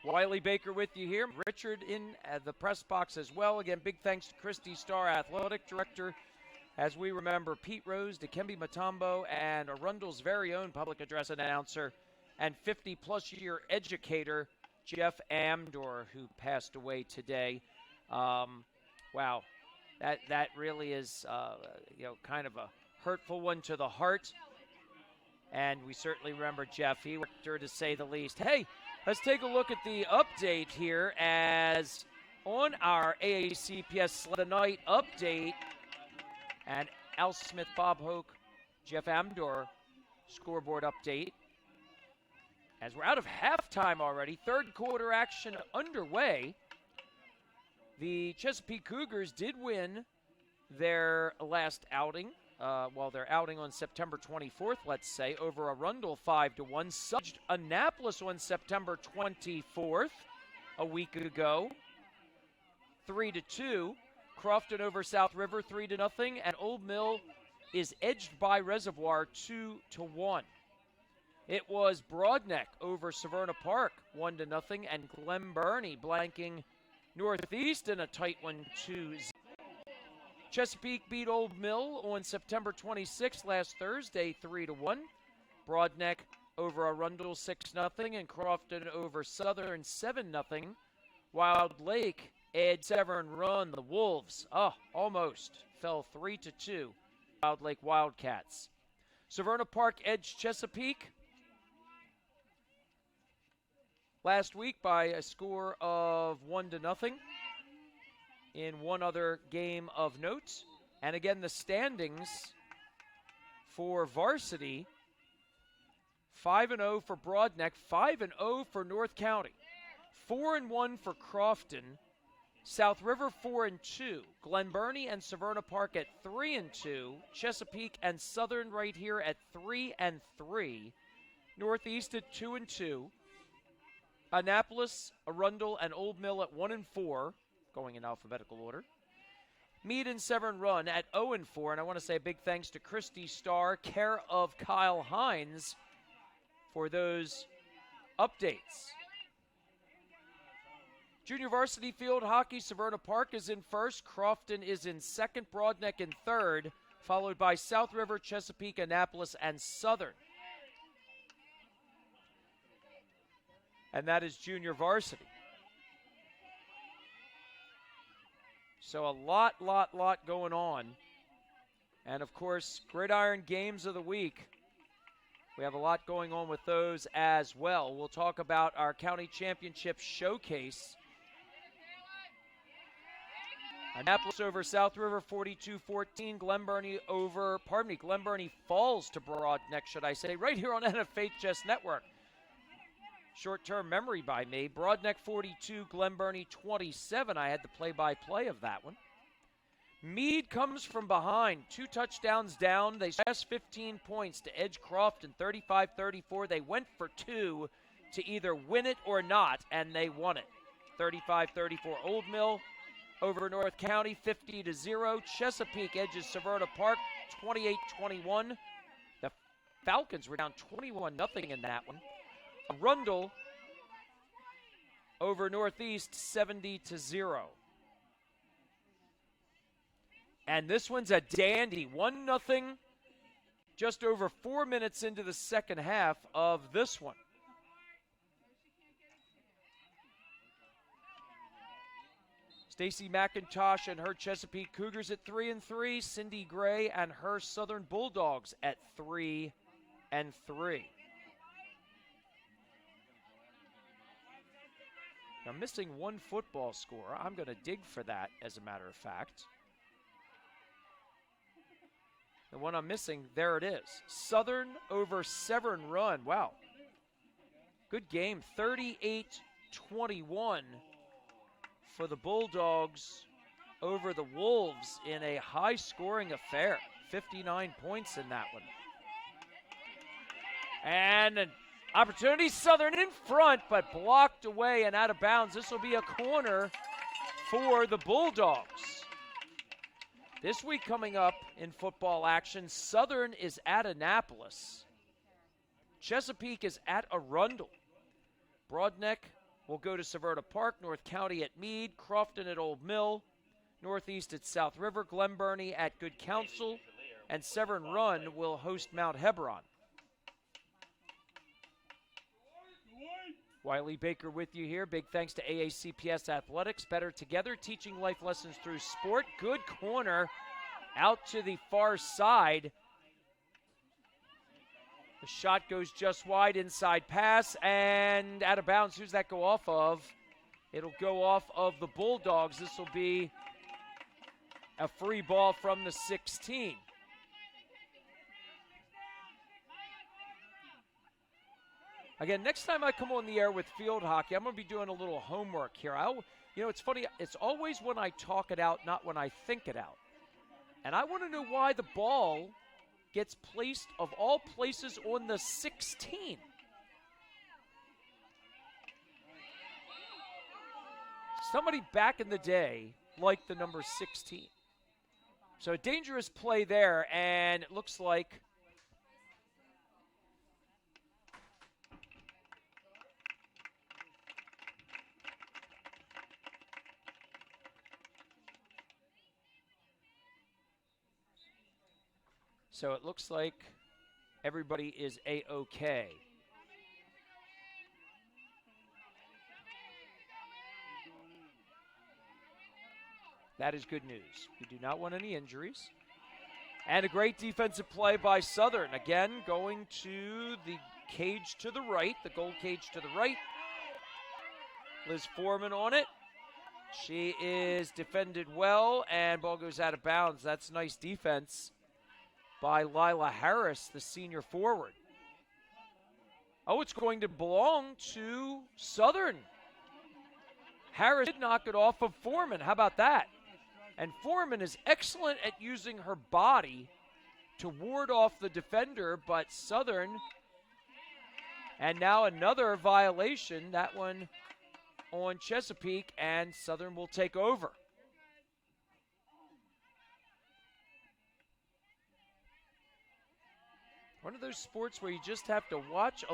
Speaker 2: Wiley Baker with you here. Richard in the press box as well. Again, big thanks to Christy Starr, Athletic Director. As we remember, Pete Rose, Dikembe Mutombo, and Arundel's very own public address announcer and 50-plus year educator, Jeff Amdor, who passed away today. Wow, that really is kind of a hurtful one to the heart. And we certainly remember Jeff. He worked her, to say the least. Hey, let's take a look at the update here as on our AACPS the Night update. And Al Smith, Bob Hoke, Jeff Amdor scoreboard update. As we're out of halftime already, third quarter action underway. The Chesapeake Cougars did win their last outing. Their outing on September 24th, let's say, over Arundel 5-1. Sudged Annapolis on September 24th, a week ago, 3-2. Crofton over South River, 3-0, and Old Mill is edged by Reservoir 2-1. It was Broadneck over Severna Park, 1-0, and Glen Burnie blanking Northeast in a tight one, 2-0. Chesapeake beat Old Mill on September 26th, last Thursday, 3-1. Broadneck over Arundel, 6-0, and Crofton over Southern, 7-0. Wild Lake, Ed Severn Run, the Wolves, almost fell 3-2. Wild Lake Wildcats. Severna Park edged Chesapeake last week by a score of 1-0. In one other game of note. And again, the standings for varsity, 5-0 for Broadneck, 5-0 for North County, 4-1 for Crofton, South River 4-2, Glen Burnie and Severna Park at 3-2, Chesapeake and Southern right here at 3-3, Northeast at 2-2, Annapolis, Arundel, and Old Mill at 1-4. Going in alphabetical order. Meade and Severn Run at 0-4, and I want to say a big thanks to Christy Starr, care of Kyle Hines, for those updates. Junior varsity field hockey, Severna Park is in first, Crofton is in second, Broadneck in third, followed by South River, Chesapeake, Annapolis, and Southern. And that is junior varsity. So a lot going on. And, of course, Gridiron Games of the Week. We have a lot going on with those as well. We'll talk about our county championship showcase. Annapolis over South River 42-14. Glen Burnie falls to Broadneck, should I say, right here on NFHS Network. Short-term memory by me. Broadneck 42, Glen Burnie 27. I had the play-by-play of that one. Meade comes from behind. 2 touchdowns down. They last 15 points to edge Crofton 35-34. They went for 2 to either win it or not, and they won it. 35-34. Old Mill over North County 50-0. Chesapeake edges Severna Park 28-21. The Falcons were down 21-0 in that one. Arundel over Northeast 70-0. And this one's a dandy. 1-0, just over 4 minutes into the second half of this one. Stacy McIntosh and her Chesapeake Cougars at 3-3. Cindy Gray and her Southern Bulldogs at 3-3. Now, missing one football score. I'm going to dig for that, as a matter of fact. The one I'm missing, there it is. Southern over Severn Run. Wow. Good game. 38-21 for the Bulldogs over the Wolves in a high-scoring affair. 59 points in that one. And an opportunity, Southern in front, but blocked away and out of bounds. This will be a corner for the Bulldogs. This week coming up in football action, Southern is at Annapolis. Chesapeake is at Arundel. Broadneck will go to Severna Park, North County at Meade, Crofton at Old Mill, Northeast at South River, Glen Burnie at Good Counsel, and Severn Run will host Mount Hebron. Wiley Baker with you here. Big thanks to AACPS Athletics. Better together, teaching life lessons through sport. Good corner out to the far side. The shot goes just wide, inside pass, and out of bounds. Who's that go off of? It'll go off of the Bulldogs. This will be a free ball from the 16. Again, next time I come on the air with field hockey, I'm going to be doing a little homework here. It's funny. It's always when I talk it out, not when I think it out. And I want to know why the ball gets placed, of all places, on the 16. Somebody back in the day liked the number 16. So a dangerous play there, and it looks like everybody is A-OK. That is good news. We do not want any injuries. And a great defensive play by Southern. Again, going to the cage to the right, the goal cage to the right. Liz Foreman on it. She is defended well, and ball goes out of bounds. That's nice defense by Lila Harris, the senior forward. Oh, it's going to belong to Southern. Harris did knock it off of Foreman. How about that? And Foreman is excellent at using her body to ward off the defender, but Southern, and now another violation, that one on Chesapeake, and Southern will take over. One of those sports where you just have to watch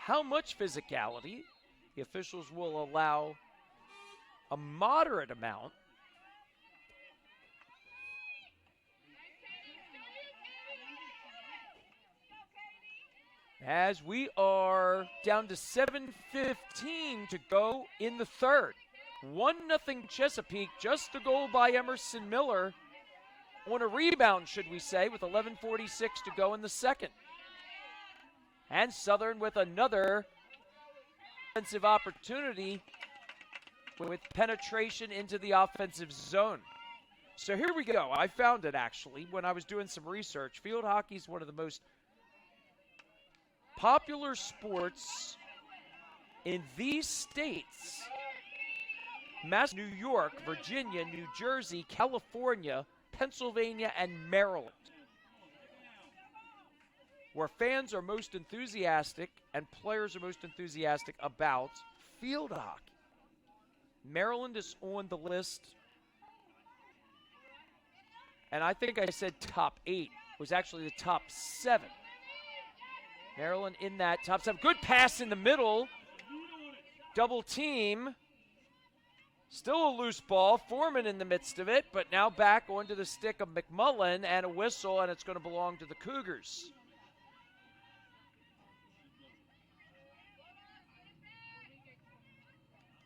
Speaker 2: how much physicality. The officials will allow a moderate amount. As we are down to 7:15 to go in the third. 1-0 Chesapeake, just a goal by Emerson Miller on a rebound, should we say, with 11:46 to go in the second. And Southern with another offensive opportunity with penetration into the offensive zone. So here we go. I found it, actually, when I was doing some research. Field hockey is one of the most popular sports in these states: New York, Virginia, New Jersey, California, Pennsylvania, and Maryland, where fans are most enthusiastic and players are most enthusiastic about field hockey. Maryland is on the list, and I think I said top 8. It was actually the top 7. Maryland in that top 7. Good pass in the middle. Double team. Still a loose ball. Foreman in the midst of it, but now back onto the stick of McMullen, and a whistle, and it's going to belong to the Cougars.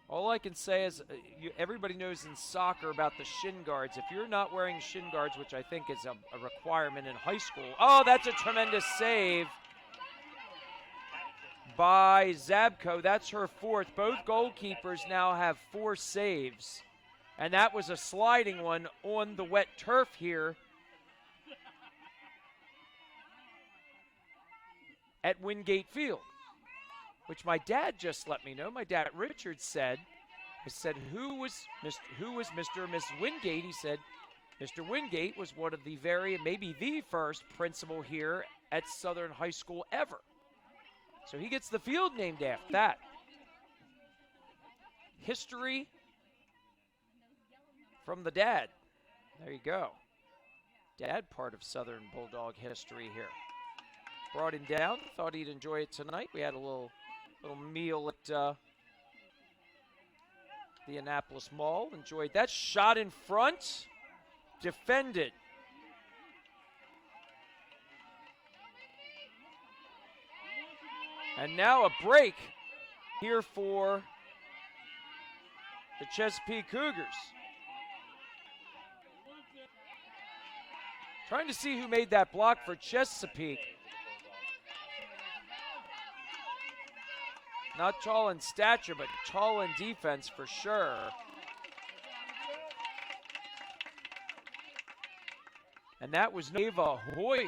Speaker 2: All I can say is everybody knows in soccer about the shin guards. If you're not wearing shin guards, which I think is a requirement in high school. Oh, that's a tremendous save by Zabko. That's her fourth. Both goalkeepers now have 4 saves. And that was a sliding one on the wet turf here at Wingate Field, which my dad just let me know. My dad, Richard, said, I said, who was Mr. and Mrs. Wingate? He said, Mr. Wingate was one of the maybe the first principal here at Southern High School ever. So he gets the field named after that. History from the dad. There you go. Dad part of Southern Bulldog history here. Brought him down. Thought he'd enjoy it tonight. We had a little meal at the Annapolis Mall. Enjoyed that. Shot in front. Defended. And now a break here for the Chesapeake Cougars. Trying to see who made that block for Chesapeake. Not tall in stature, but tall in defense for sure. And that was Ava Hoyer.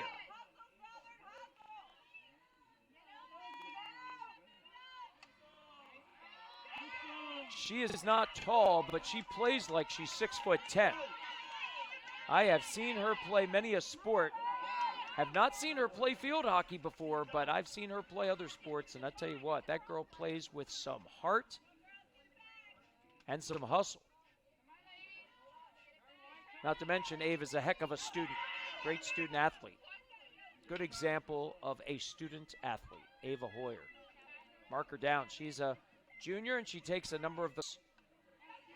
Speaker 2: She is not tall, but she plays like she's 6'10". I have seen her play many a sport. Have not seen her play field hockey before, but I've seen her play other sports, and I tell you what, that girl plays with some heart and some hustle. Not to mention, Ava's a heck of a student, great student athlete. Good example of a student athlete, Ava Hoyer. Mark her down. She's a junior, and she takes a number of those,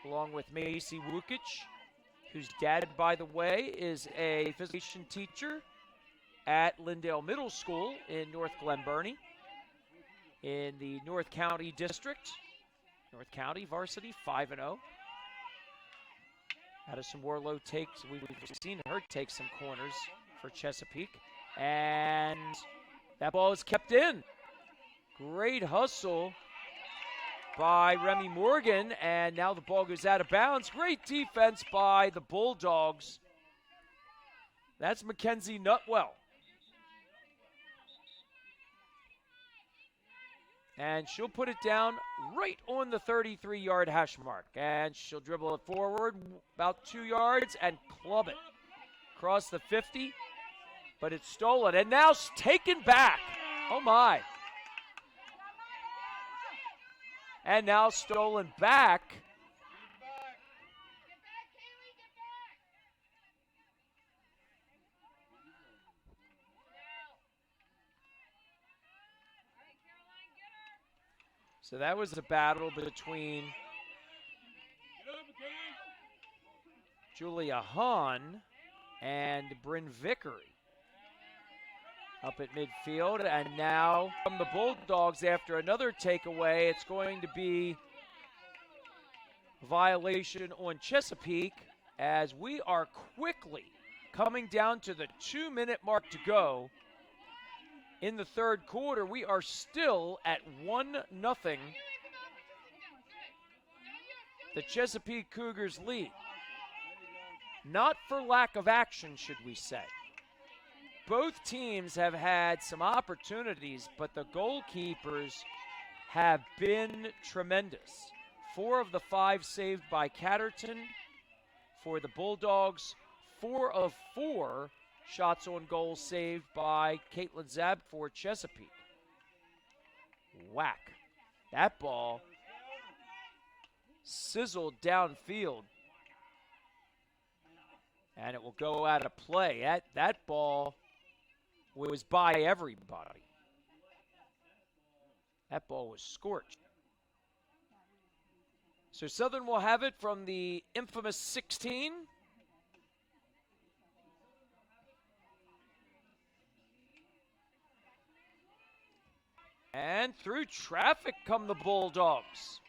Speaker 2: along with Macy Wukic, whose dad, by the way, is a physical education teacher at Lindale Middle School in North Glen Burnie in the North County District. North County varsity, 5-0. Addison Warlow we've seen her take some corners for Chesapeake. And that ball is kept in. Great hustle by Remy Morgan, and now the ball goes out of bounds. Great defense by the Bulldogs. That's Mackenzie Nutwell. And she'll put it down right on the 33-yard hash mark. And she'll dribble it forward about 2 yards and club it across the 50. But it's stolen and now taken back. Oh, my. And now stolen back. So that was a battle between Julia Hahn and Bryn Vickery up at midfield. And now from the Bulldogs, after another takeaway, it's going to be a violation on Chesapeake as we are quickly coming down to the 2-minute mark to go. In the third quarter, we are still at 1-0. The Chesapeake Cougars lead. Not for lack of action, should we say. Both teams have had some opportunities, but the goalkeepers have been tremendous. 4 of the 5 saved by Catterton for the Bulldogs. 4 of 4 shots on goal saved by Caitlin Zab for Chesapeake. Whack. That ball sizzled downfield. And it will go out of play. That ball was by everybody. That ball was scorched. So Southern will have it from the infamous 16. And through traffic come the Bulldogs.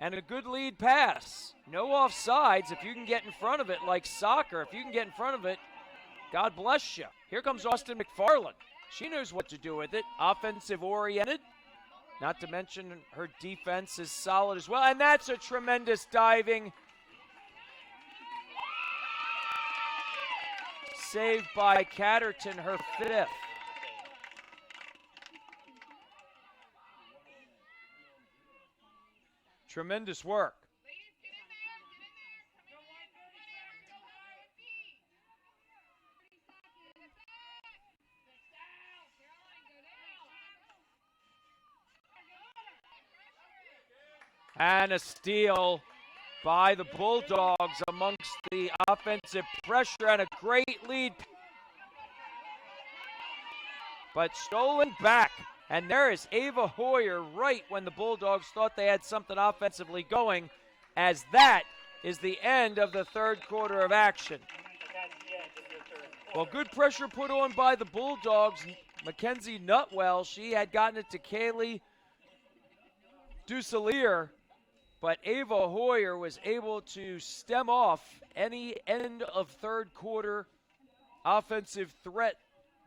Speaker 2: And a good lead pass. No offsides. If you can get in front of it like soccer, if you can get in front of it, God bless you. Here comes Austin McFarland. She knows what to do with it. Offensive oriented. Not to mention her defense is solid as well. And that's a tremendous diving. Saved by Catterton, her 5th. Tremendous work. And a steal by the Bulldogs amongst the offensive pressure, and a great lead. But stolen back. And there is Ava Hoyer right when the Bulldogs thought they had something offensively going, as that is the end of the third quarter of action. Well, good pressure put on by the Bulldogs. Mackenzie Nutwell, she had gotten it to Kaylee Dusalier, but Ava Hoyer was able to stem off any end of third quarter offensive threat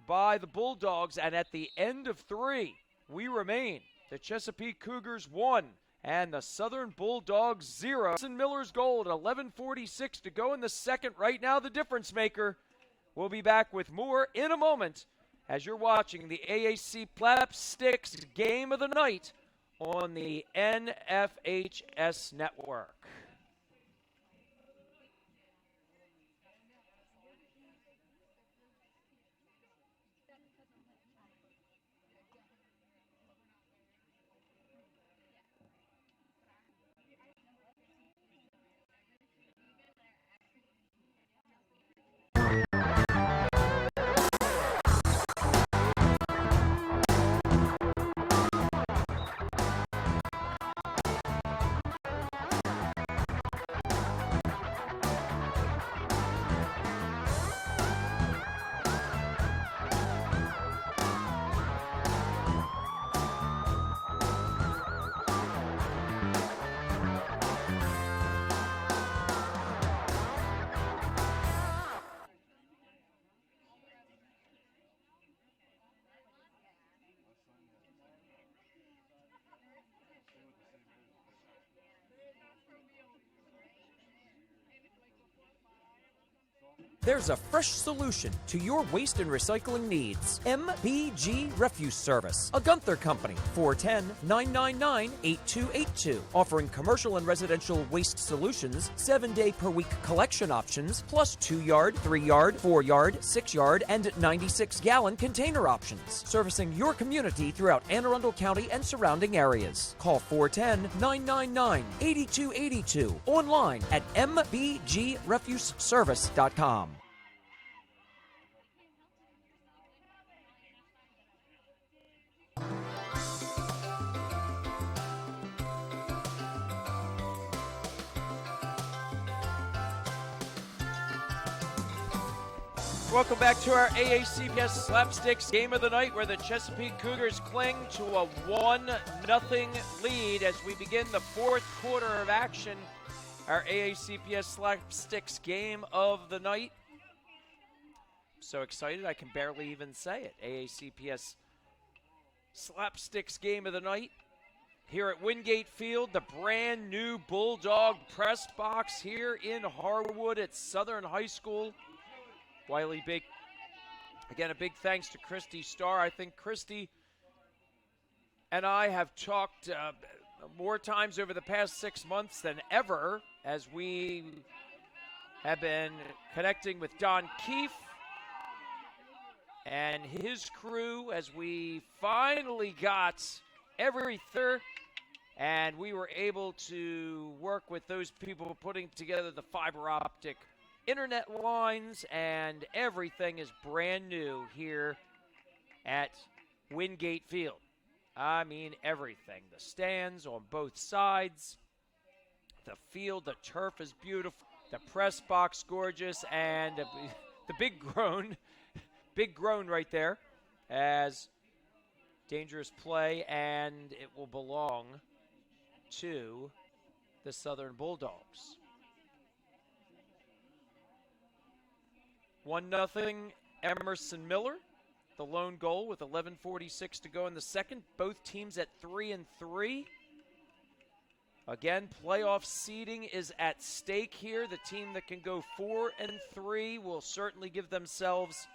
Speaker 2: by the Bulldogs, and at the end of 3, we remain. The Chesapeake Cougars 1 and the Southern Bulldogs 0. Wilson Miller's goal at 11:46 to go in the second. Right now, the difference maker. We'll be back with more in a moment as you're watching the AAC Slapsticks Game of the Night on the NFHS Network.
Speaker 5: There's a fresh solution to your waste and recycling needs. MBG Refuse Service, a Gunther company, 410-999-8282, offering commercial and residential waste solutions, 7-day-per-week collection options, plus 2-yard, 3-yard, 4-yard, 6-yard, and 96-gallon container options, servicing your community throughout Anne Arundel County and surrounding areas. Call 410-999-8282, online at mbgrefuseservice.com.
Speaker 2: Welcome back to our AACPS Slapsticks Game of the Night, where the Chesapeake Cougars cling to a 1-0 lead as we begin the fourth quarter of action. Our AACPS Slapsticks Game of the Night. I'm so excited I can barely even say it. AACPS Slapsticks Game of the Night. Here at Wingate Field, the brand new Bulldog press box here in Harwood at Southern High School. Wiley Big, again, a big thanks to Christy Starr. I think Christy and I have talked more times over the past 6 months than ever as we have been connecting with Don Keefe and his crew as we finally got everything, and we were able to work with those people putting together the fiber optic internet lines, and everything is brand new here at Wingate Field. I mean everything. The stands on both sides, the field, the turf is beautiful, the press box gorgeous, and the big groan right there as dangerous play, and it will belong to the Southern Bulldogs. 1-0 Emerson Miller, the lone goal with 11:46 to go in the second. Both teams at 3-3. Again, playoff seeding is at stake here. The team that can go 4-3 will certainly give themselves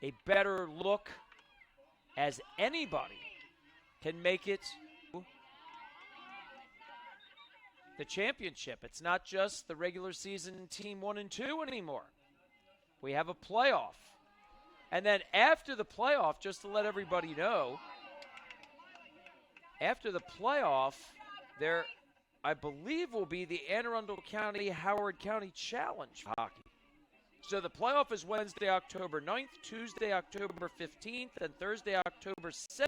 Speaker 2: a better look, as anybody can make it the championship. It's not just the regular season team 1 and 2 anymore. We have a playoff. And then after the playoff, just to let everybody know, after the playoff, there, I believe, will be the Anne Arundel County Howard County Challenge hockey. So the playoff is Wednesday, October 9th, Tuesday, October 15th, and Thursday, October 7th.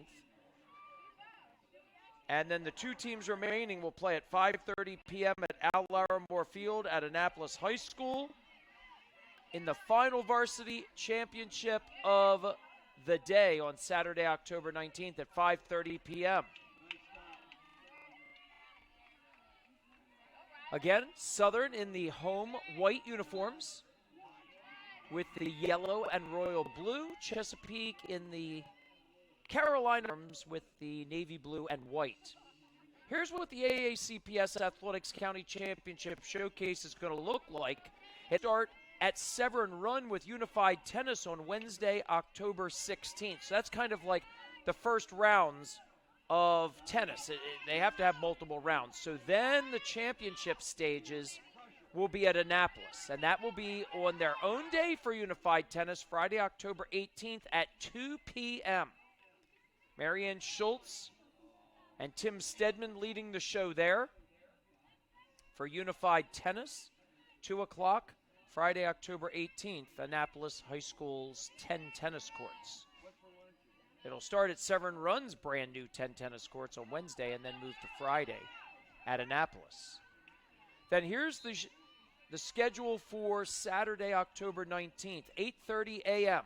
Speaker 2: And then the two teams remaining will play at 5:30 p.m. at Al Larimore Field at Annapolis High School in the final varsity championship of the day on Saturday, October 19th at 5:30 p.m. Again, Southern in the home white uniforms with the yellow and royal blue. Chesapeake in the Carolina arms with the navy blue and white. Here's what the AACPS Athletics County Championship Showcase is going to look like. It starts at Severn Run with Unified Tennis on Wednesday, October 16th. So that's kind of like the first rounds of tennis. They have to have multiple rounds. So then the championship stages will be at Annapolis, and that will be on their own day for Unified Tennis, Friday, October 18th at 2 p.m. Marianne Schultz and Tim Stedman leading the show there for Unified Tennis, 2 o'clock, Friday, October 18th, Annapolis High School's 10 tennis courts. It'll start at Severn Run's brand new 10 tennis courts on Wednesday and then move to Friday at Annapolis. Then here's the schedule for Saturday, October 19th, 8:30 a.m.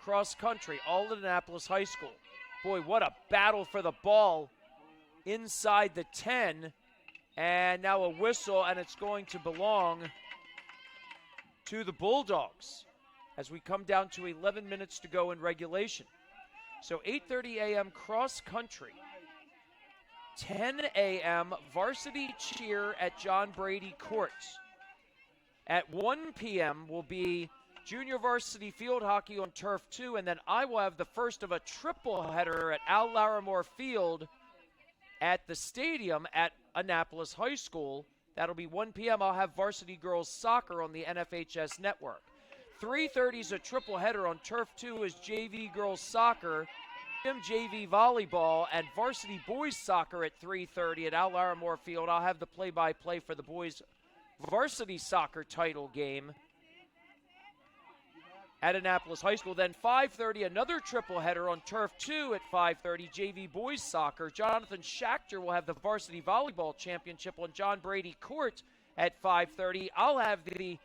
Speaker 2: Cross country, all at Annapolis High School. Boy, what a battle for the ball inside the 10. And now a whistle, and it's going to belong to the Bulldogs as we come down to 11 minutes to go in regulation. So 8:30 a.m. cross country, 10 a.m. varsity cheer at John Brady Courts. At 1 p.m. will be junior varsity field hockey on Turf 2, and then I will have the first of a triple header at Al Larimore Field at the stadium at Annapolis High School. That'll be 1 p.m. I'll have varsity girls soccer on the NFHS network. 3:30 is a triple header on Turf 2 is JV girls soccer, JV volleyball, and varsity boys soccer at 3:30 at Al Larimore Field. I'll have the play-by-play for the boys varsity soccer title game at Annapolis High School. Then 5:30, another triple header on Turf 2 at 5:30, JV boys soccer. Jonathan Schachter will have the varsity volleyball championship on John Brady Court at 5:30. I'll have the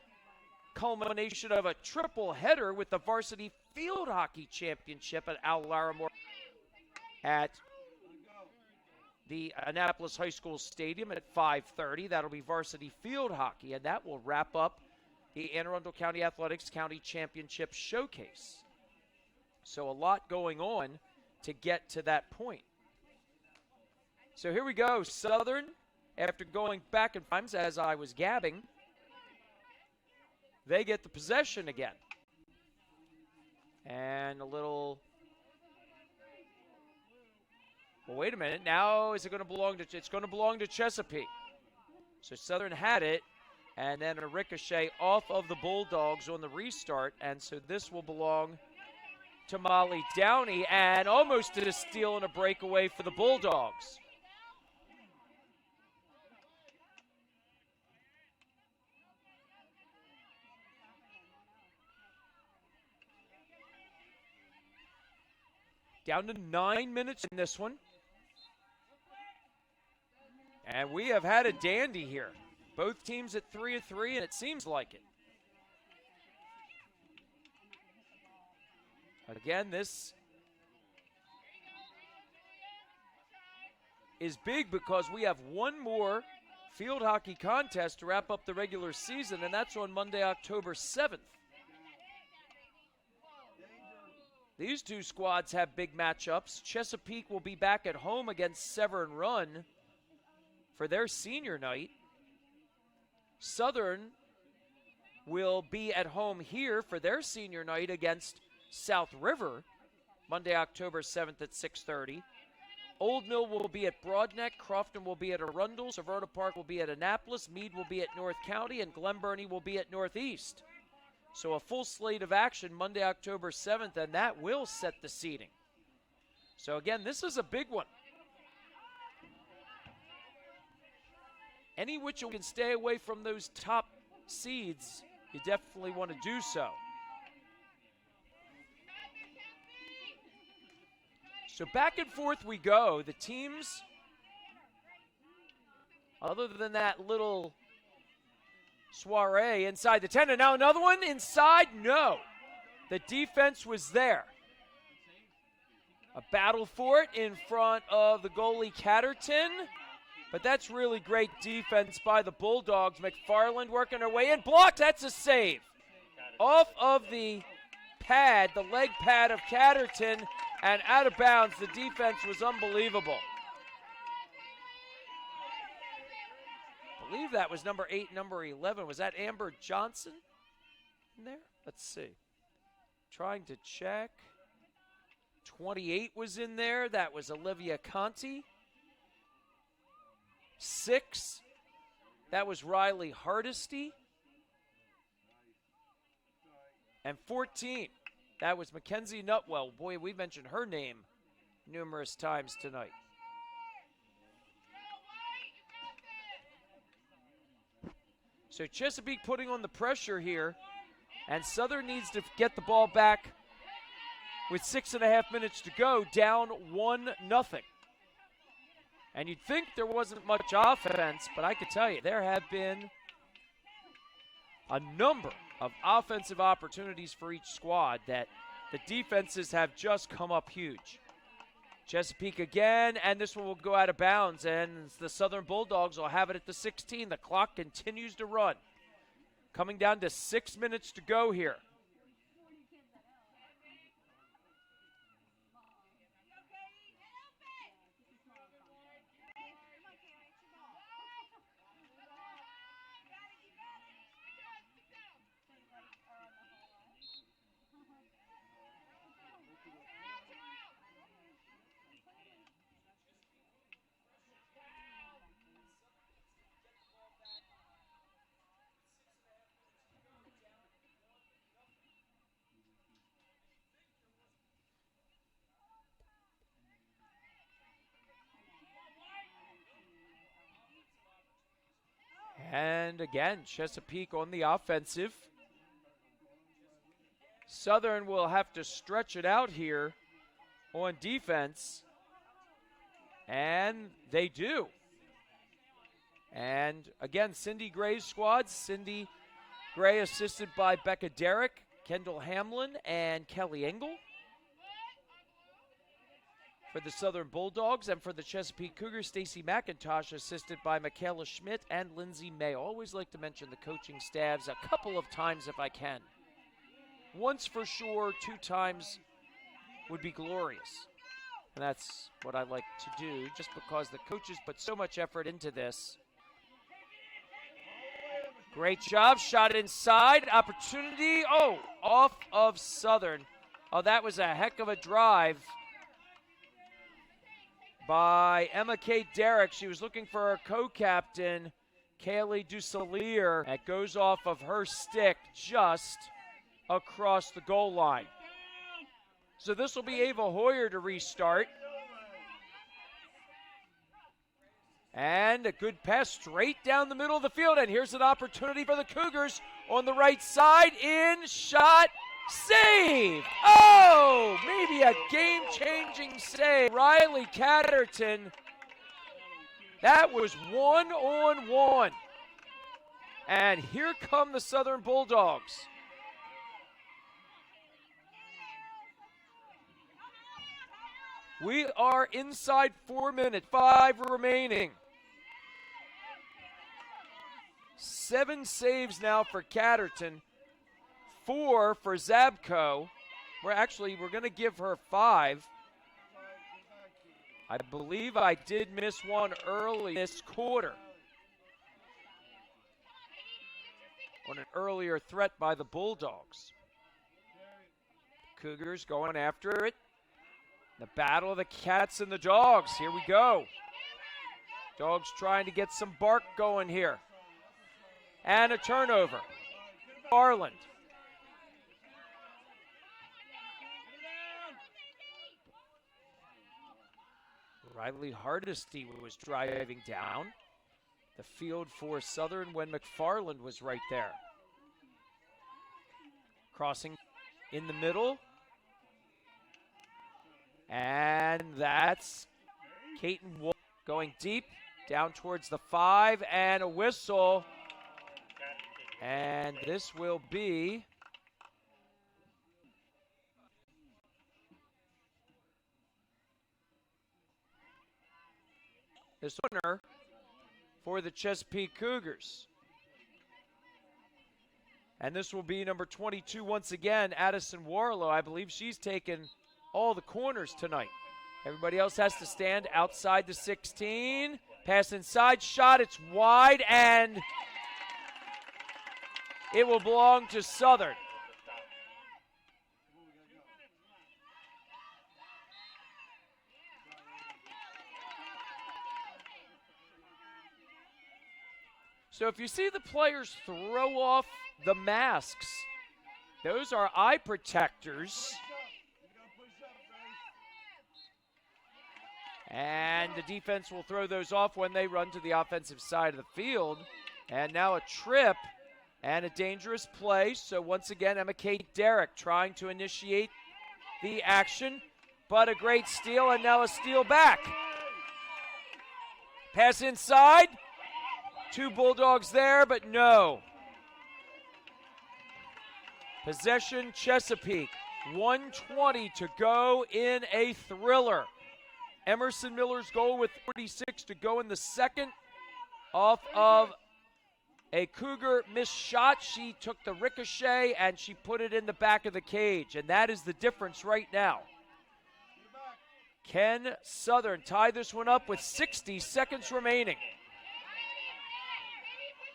Speaker 2: culmination of a triple header with the varsity field hockey championship at Al Larimore at the Annapolis High School Stadium at 5:30. That'll be varsity field hockey, and that will wrap up the Anne Arundel County Athletics County Championship Showcase. So a lot going on to get to that point. So here we go. Southern, after going back and forth as I was gabbing, they get the possession again. And a little... Well, wait a minute. Now is it going to belong to... It's going to belong to Chesapeake. So Southern had it, and then a ricochet off of the Bulldogs on the restart, and so this will belong to Molly Downey, and almost did a steal and a breakaway for the Bulldogs. Down to 9 minutes in this one. And we have had a dandy here. Both teams at 3-3, and it seems like it. Again, this is big because we have one more field hockey contest to wrap up the regular season, and that's on Monday, October 7th. These two squads have big matchups. Chesapeake will be back at home against Severn Run for their senior night. Southern will be at home here for their senior night against South River, Monday, October 7th at 6:30. Old Mill will be at Broadneck, Crofton will be at Arundel, Severna Park will be at Annapolis, Meade will be at North County, and Glen Burnie will be at Northeast. So a full slate of action Monday, October 7th, and that will set the seeding. So again, this is a big one. Any which you can stay away from those top seeds, you definitely want to do so. So back and forth we go. The teams, other than that little soiree inside the 10, and now another one inside, no. The defense was there. A battle for it in front of the goalie Catterton, but that's really great defense by the Bulldogs. McFarland working her way in, blocked, that's a save. Off of the pad, the leg pad of Catterton, and out of bounds. The defense was unbelievable. I believe that was number 8, number 11. Was that Amber Johnson in there? Let's see. Trying to check. 28 was in there. That was Olivia Conti. 6, that was Riley Hardesty. And 14, that was Mackenzie Nutwell. Boy, we mentioned her name numerous times tonight. So Chesapeake putting on the pressure here, and Southern needs to get the ball back with 6.5 minutes to go, down 1-0. And you'd think there wasn't much offense, but I could tell you there have been a number of offensive opportunities for each squad that the defenses have just come up huge. Chesapeake again, and this one will go out of bounds, and the Southern Bulldogs will have it at the 16. The clock continues to run. Coming down to 6 minutes to go here. And again, Chesapeake on the offensive. Southern will have to stretch it out here on defense. And they do. And again, Cindy Gray's squad. Cindy Gray assisted by Becca Derrick, Kendall Hamlin, and Kelly Engel. For the Southern Bulldogs, and for the Chesapeake Cougars, Stacy McIntosh, assisted by Michaela Schmidt and Lindsay May. I always like to mention the coaching staffs a couple of times if I can. Once for sure, 2 times would be glorious. And that's what I like to do, just because the coaches put so much effort into this. Great job, shot inside, opportunity, off of Southern. Oh, that was a heck of a drive by Emma Kate Derrick. She was looking for her co-captain, Kaylee Dusalier. It goes off of her stick just across the goal line. So this will be Ava Hoyer to restart. And a good pass straight down the middle of the field. And here's an opportunity for the Cougars on the right side. In, shot, save! Oh, maybe a game-changing save. Riley Catterton. That was 1-on-1. And here come the Southern Bulldogs. We are inside 4 minutes, 5 remaining. 7 saves now for Catterton, 4 for Zabko. We're going to give her 5. I believe I did miss one early this quarter on an earlier threat by the Bulldogs. Cougars going after it. The battle of the cats and the dogs. Here we go. Dogs trying to get some bark going here. And a turnover. Garland. Riley Hardesty was driving down the field for Southern when McFarland was right there. Crossing in the middle. And that's Caton Wolf going deep down towards the 5 and a whistle. And this will be this winner for the Chesapeake Cougars. And this will be number 22 once again, Addison Warlow. I believe she's taken all the corners tonight. Everybody else has to stand outside the 16. Pass inside, shot, it's wide, and it will belong to Southern. So if you see the players throw off the masks, those are eye protectors. And the defense will throw those off when they run to the offensive side of the field. And now a trip and a dangerous play. So once again, Emma Kate Derrick trying to initiate the action, but a great steal, and now a steal back. Pass inside. 2 Bulldogs there, but no. Possession Chesapeake. 1:20 to go in a thriller. Emerson Miller's goal with 46 to go in the second off of a Cougar missed shot. She took the ricochet and she put it in the back of the cage, and that is the difference right now. Can Southern tie this one up with 60 seconds remaining?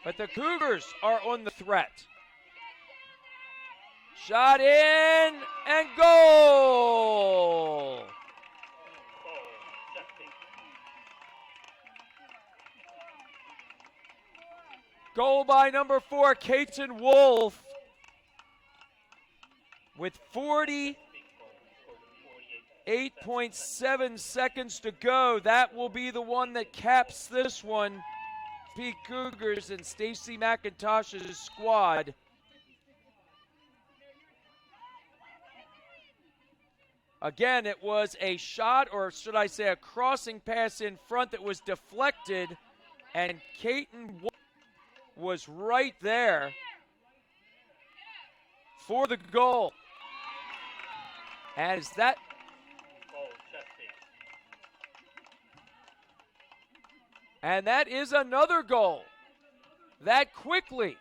Speaker 2: But the Cougars are on the threat. Shot in and goal! Goal by number 4, Caton Wolf. With 48.7 seconds to go. That will be the one that caps this one. Peak Cougars and Stacy McIntosh's squad. Again, it was a shot, or should I say a crossing pass in front that was deflected, and Caton was right there for the goal. As that and that is another goal. That quickly.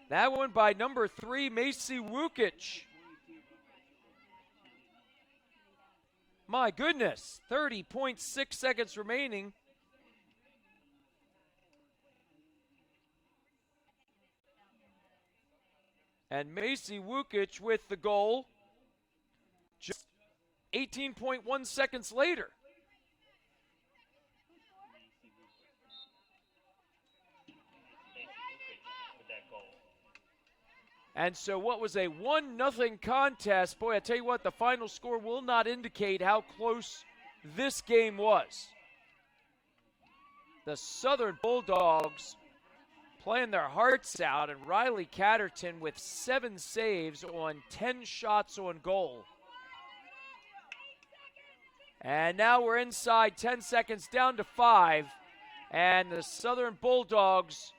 Speaker 2: That one by number 3, Macy Wukic. My goodness, 30.6 seconds remaining. And Macy Wukic with the goal just 18.1 seconds later. And so what was a 1-0 contest, boy, I tell you what, the final score will not indicate how close this game was. The Southern Bulldogs playing their hearts out, and Riley Catterton with 7 saves on 10 shots on goal. And now we're inside 10 seconds, down to 5. And the Southern Bulldogs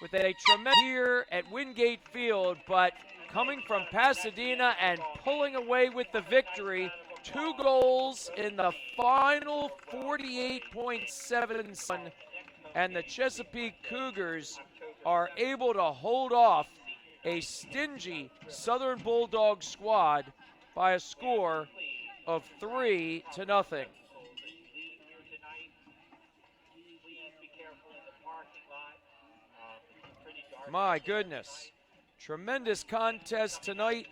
Speaker 2: with a tremendous here at Wingate Field, but coming from Pasadena and pulling away with the victory. 2 goals in the final 48.7, and the Chesapeake Cougars are able to hold off a stingy Southern Bulldogs squad by a score of 3-0. My goodness. Tremendous contest tonight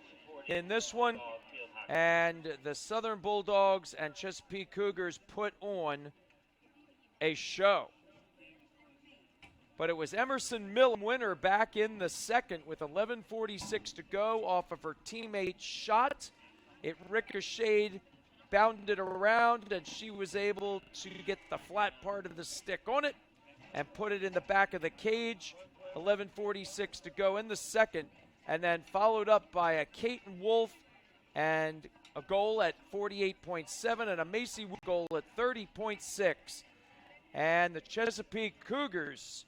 Speaker 2: in this one. And the Southern Bulldogs and Chesapeake Cougars put on a show. But it was Emerson Mill winner back in the second with 11:46 to go off of her teammate's shot. It ricocheted, bounded around, and she was able to get the flat part of the stick on it and put it in the back of the cage. 11:46 to go in the second, and then followed up by a Caton Wolf and a goal at 48.7 and a Macy Wood goal at 30.6. And the Chesapeake Cougars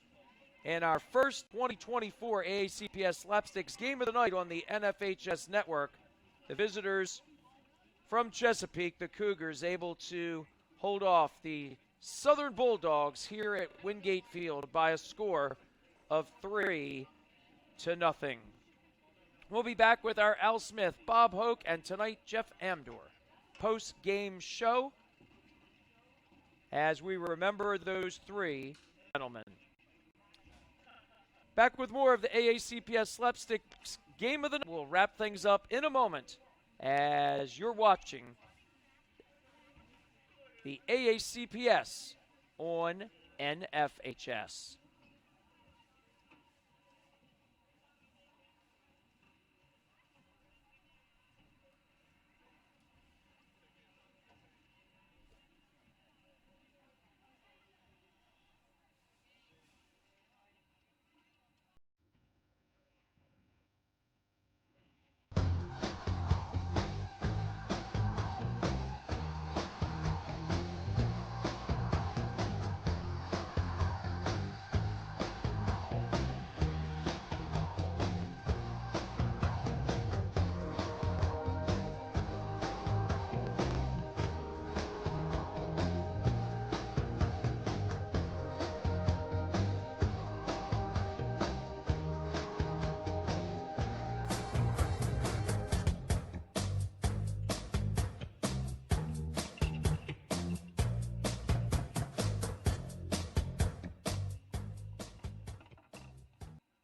Speaker 2: in our first 2024 AACPS Slapsticks game of the night on the NFHS network. The visitors from Chesapeake, the Cougars, able to hold off the Southern Bulldogs here at Wingate Field by a score of 3-0. We'll be back with our Al Smith, Bob Hoke, and tonight Jeff Amdor post-game show as we remember those 3 gentlemen. Back with more of the AACPS Slapsticks game of the night. We'll wrap things up in a moment as you're watching the AACPS on NFHS.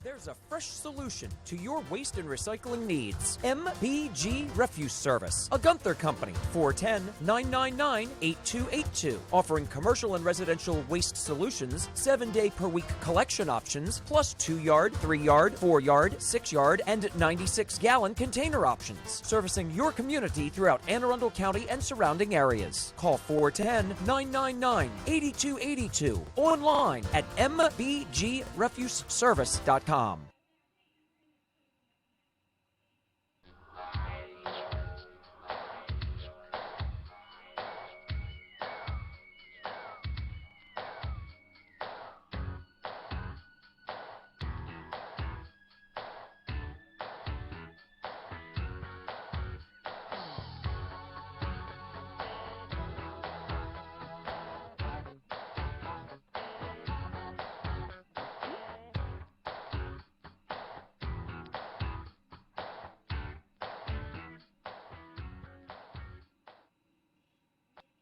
Speaker 5: There's a fresh solution to your waste and recycling needs. MBG Refuse Service, a Gunther company, 410-999-8282, offering commercial and residential waste solutions, 7-day per week collection options, plus 2-yard, 3-yard, 4-yard, 6-yard, and 96-gallon container options, servicing your community throughout Anne Arundel County and surrounding areas. Call 410-999-8282, online at mbgrefuseservice.com.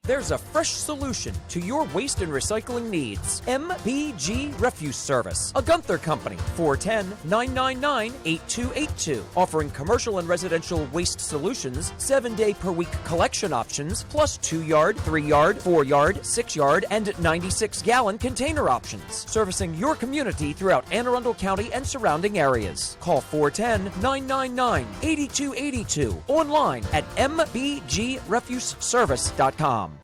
Speaker 5: There's a fresh solution to your waste and recycling needs. MBG Refuse Service, a Gunther company, 410-999-8282, offering commercial and residential waste solutions, 7-day per week collection options, plus 2-yard, 3-yard, 4-yard, 6-yard, and 96-gallon container options, servicing your community throughout Anne Arundel County and surrounding areas. Call 410-999-8282, online at mbgrefuseservice.com.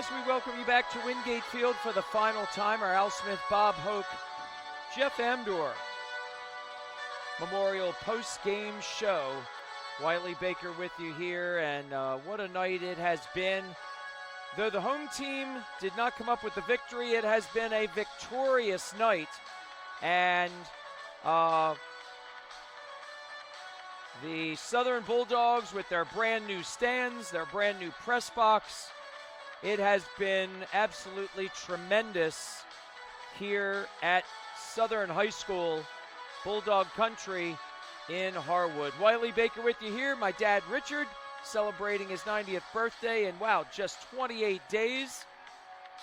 Speaker 2: As we welcome you back to Wingate Field for the final time, our Al Smith, Bob Hoke, Jeff Amdor Memorial post-game show. Wiley Baker with you here, and what a night it has been. Though the home team did not come up with the victory, it has been a victorious night. And the Southern Bulldogs with their brand new stands, their brand new press box, it has been absolutely tremendous here at Southern High School, Bulldog Country in Harwood. Wiley Baker with you here. My dad, Richard, celebrating his 90th birthday in, wow, just 28 days.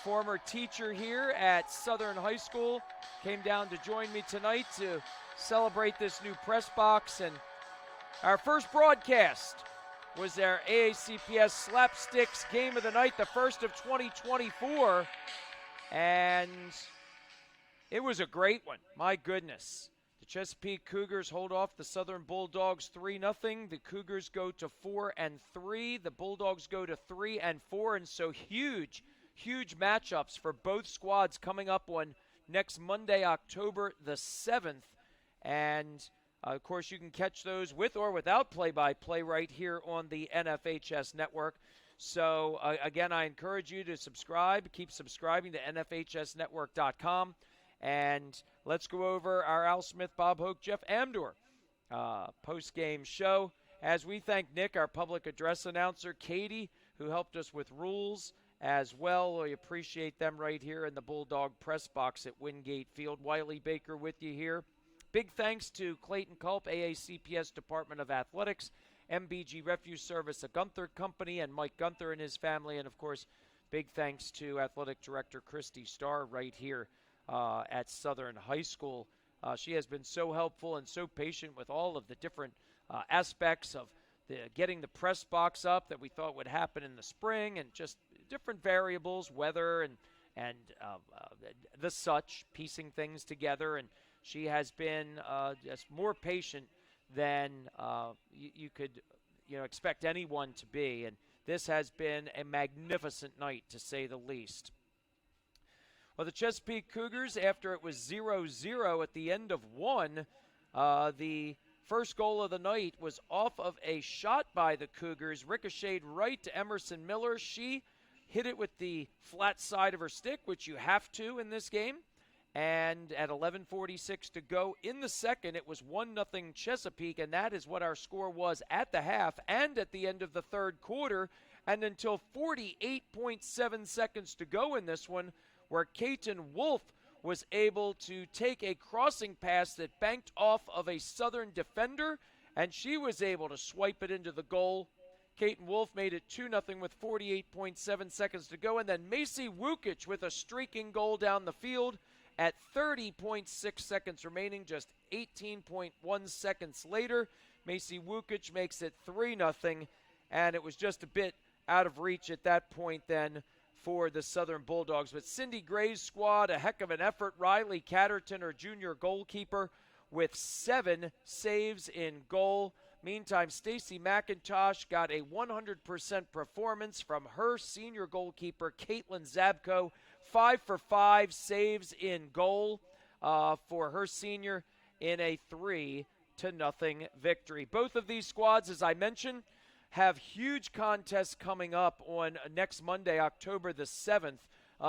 Speaker 2: Former teacher here at Southern High School came down to join me tonight to celebrate this new press box. And our first broadcast was their AACPS Slapsticks Game of the Night, the first of 2024. And it was a great one. My goodness. The Chesapeake Cougars hold off the Southern Bulldogs 3-0. The Cougars go to 4-3. The Bulldogs go to 3-4. And so huge matchups for both squads coming up on next Monday, October the 7th. And of course, you can catch those with or without play-by-play right here on the NFHS network. So, again, I encourage you to subscribe. Keep subscribing to NFHSnetwork.com. And let's go over our Al Smith, Bob Hoke, Jeff Amdor post-game show. As we thank Nick, our public address announcer, Katie, who helped us with rules as well. We appreciate them right here in the Bulldog press box at Wingate Field. Wiley Baker with you here. Big thanks to Clayton Culp, AACPS Department of Athletics, MBG Refuse Service, a Gunther Company, and Mike Gunther and his family. And, of course, big thanks to Athletic Director Christy Starr right here at Southern High School. She has been so helpful and so patient with all of the different aspects of getting the press box up that we thought would happen in the spring, and just different variables, weather and the such, piecing things together. And she has been just more patient than you could expect anyone to be. And this has been a magnificent night, to say the least. Well, the Chesapeake Cougars, after it was 0-0 at the end of one, the first goal of the night was off of a shot by the Cougars, ricocheted right to Emerson Miller. She hit it with the flat side of her stick, which you have to in this game. And at 11:46 to go in the second, it was 1-0 Chesapeake, and that is what our score was at the half and at the end of the third quarter. And until 48.7 seconds to go in this one, where Kaiten Wolf was able to take a crossing pass that banked off of a Southern defender, and she was able to swipe it into the goal. Kaiten Wolf made it 2-0 with 48.7 seconds to go, and then Macy Wukic with a streaking goal down the field at 30.6 seconds remaining, just 18.1 seconds later. Macy Wukic makes it 3-0, and it was just a bit out of reach at that point then for the Southern Bulldogs. But Cindy Gray's squad, a heck of an effort. Riley Catterton, her junior goalkeeper, with 7 saves in goal. Meantime, Stacy McIntosh got a 100% performance from her senior goalkeeper, Caitlin Zabko. 5 for 5 saves in goal for her senior in a 3-0 victory. Both of these squads, as I mentioned, have huge contests coming up on next Monday, October the 7th.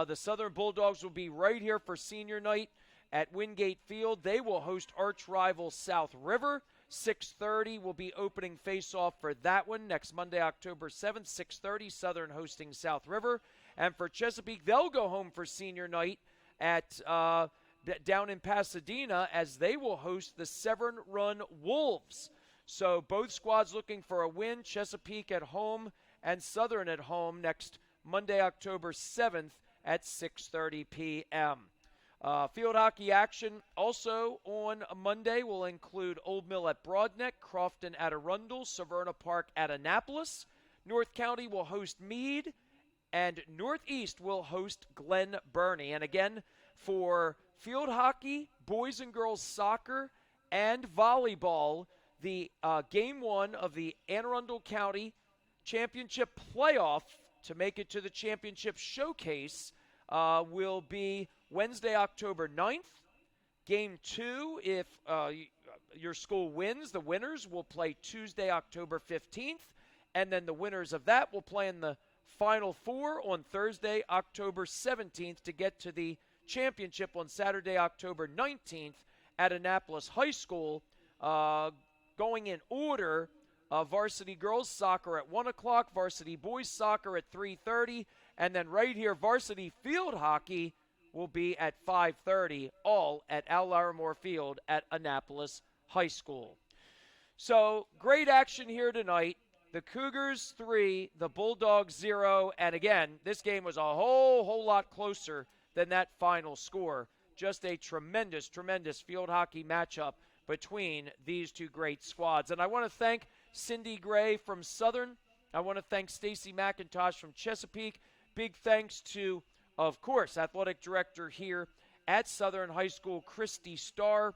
Speaker 2: The Southern Bulldogs will be right here for senior night at Wingate Field. They will host arch rival South River. 6:30 will be opening face-off for that one next Monday, October 7th. 6:30, Southern hosting South River. And for Chesapeake, they'll go home for senior night at down in Pasadena, as they will host the Severn Run Wolves. So both squads looking for a win. Chesapeake at home and Southern at home next Monday, October 7th at 6:30 p.m. Field hockey action also on Monday will include Old Mill at Broadneck, Crofton at Arundel, Severna Park at Annapolis. North County will host Meade, and Northeast will host Glen Burnie. And again, for field hockey, boys and girls soccer, and volleyball, the Game 1 of the Anne Arundel County Championship playoff to make it to the championship showcase will be Wednesday, October 9th. Game 2, if your school wins, the winners will play Tuesday, October 15th. And then the winners of that will play in the Final Four on Thursday, October 17th to get to the championship on Saturday, October 19th at Annapolis High School. Going in order, varsity girls soccer at 1 o'clock, varsity boys soccer at 3:30, and then right here, varsity field hockey will be at 5:30, all at Al Larimore Field at Annapolis High School. So, great action here tonight. The Cougars 3, the Bulldogs 0, and again, this game was a whole lot closer than that final score. Just a tremendous field hockey matchup between these two great squads. And I want to thank Cindy Gray from Southern. I want to thank Stacy McIntosh from Chesapeake. Big thanks to, of course, athletic director here at Southern High School, Christy Starr.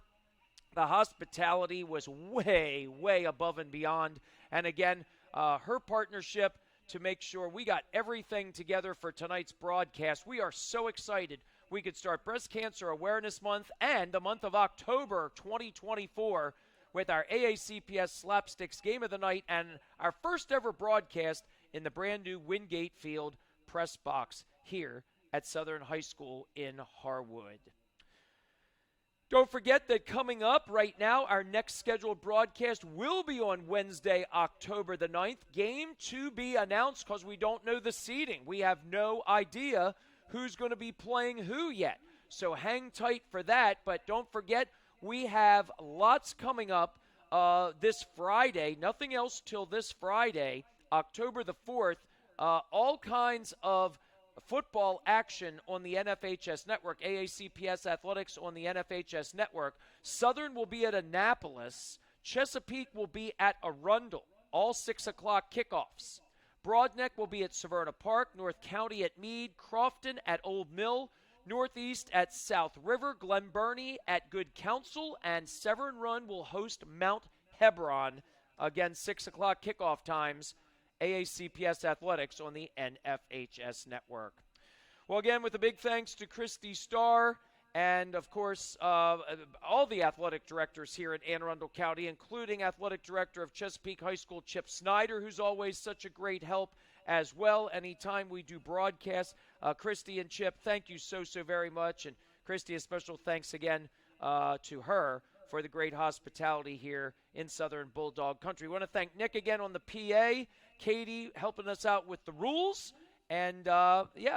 Speaker 2: The hospitality was way above and beyond. And again, her partnership to make sure we got everything together for tonight's broadcast. We are so excited we could start Breast Cancer Awareness Month and the month of October 2024 with our AACPS Slapsticks Game of the Night and our first ever broadcast in the brand new Wingate Field press box here at Southern High School in Harwood. Don't forget that coming up right now, our next scheduled broadcast will be on Wednesday, October the 9th. Game to be announced because we don't know the seeding. We have no idea who's going to be playing who yet. So hang tight for that. But don't forget, we have lots coming up this Friday. Nothing else till this Friday, October the 4th. All kinds of football action on the NFHS Network, AACPS Athletics on the NFHS Network. Southern will be at Annapolis. Chesapeake will be at Arundel, all 6 o'clock kickoffs. Broadneck will be at Severna Park, North County at Meade, Crofton at Old Mill, Northeast at South River, Glen Burnie at Good Counsel, and Severn Run will host Mount Hebron. Again, 6 o'clock kickoff times. AACPS Athletics on the NFHS Network. Well, again, with a big thanks to Christy Starr and, of course, all the athletic directors here in Anne Arundel County, including Athletic Director of Chesapeake High School, Chip Snyder, who's always such a great help as well anytime we do broadcasts. Christy and Chip, thank you so very much. And Christy, a special thanks again to her for the great hospitality here in Southern Bulldog Country. We want to thank Nick again on the PA. Katie helping us out with the rules. And,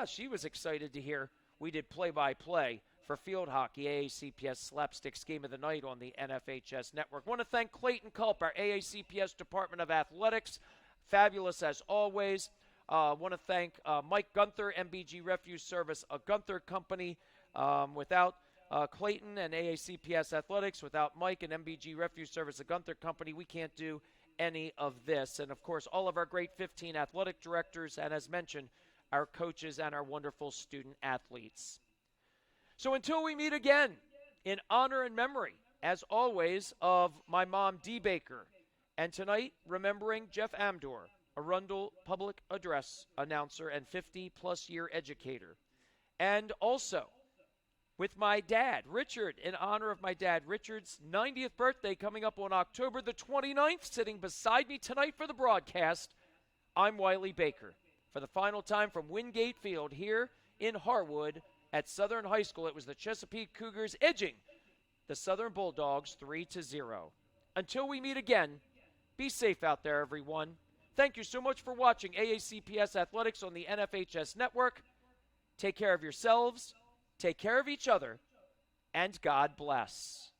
Speaker 2: she was excited to hear we did play-by-play for field hockey, AACPS Slapsticks Game of the Night on the NFHS Network. Want to thank Clayton Culp, our AACPS Department of Athletics. Fabulous as always. Want to thank Mike Gunther, MBG Refuse Service, a Gunther company. Without Clayton and AACPS Athletics, without Mike and MBG Refuse Service, a Gunther company, we can't do any of this. And, of course, all of our great 15 athletic directors and, as mentioned, our coaches and our wonderful student athletes. So until we meet again, in honor and memory, as always, of my mom, Dee Baker, and tonight, remembering Jeff Amdor, Arundel public address announcer and 50-plus year educator. And also, with my dad, Richard, in honor of my dad, Richard's 90th birthday coming up on October the 29th, sitting beside me tonight for the broadcast, I'm Wiley Baker. For the final time from Wingate Field here in Harwood at Southern High School, it was the Chesapeake Cougars edging the Southern Bulldogs 3-0. Until we meet again, be safe out there, everyone. Thank you so much for watching AACPS Athletics on the NFHS Network. Take care of yourselves. Take care of each other, and God bless.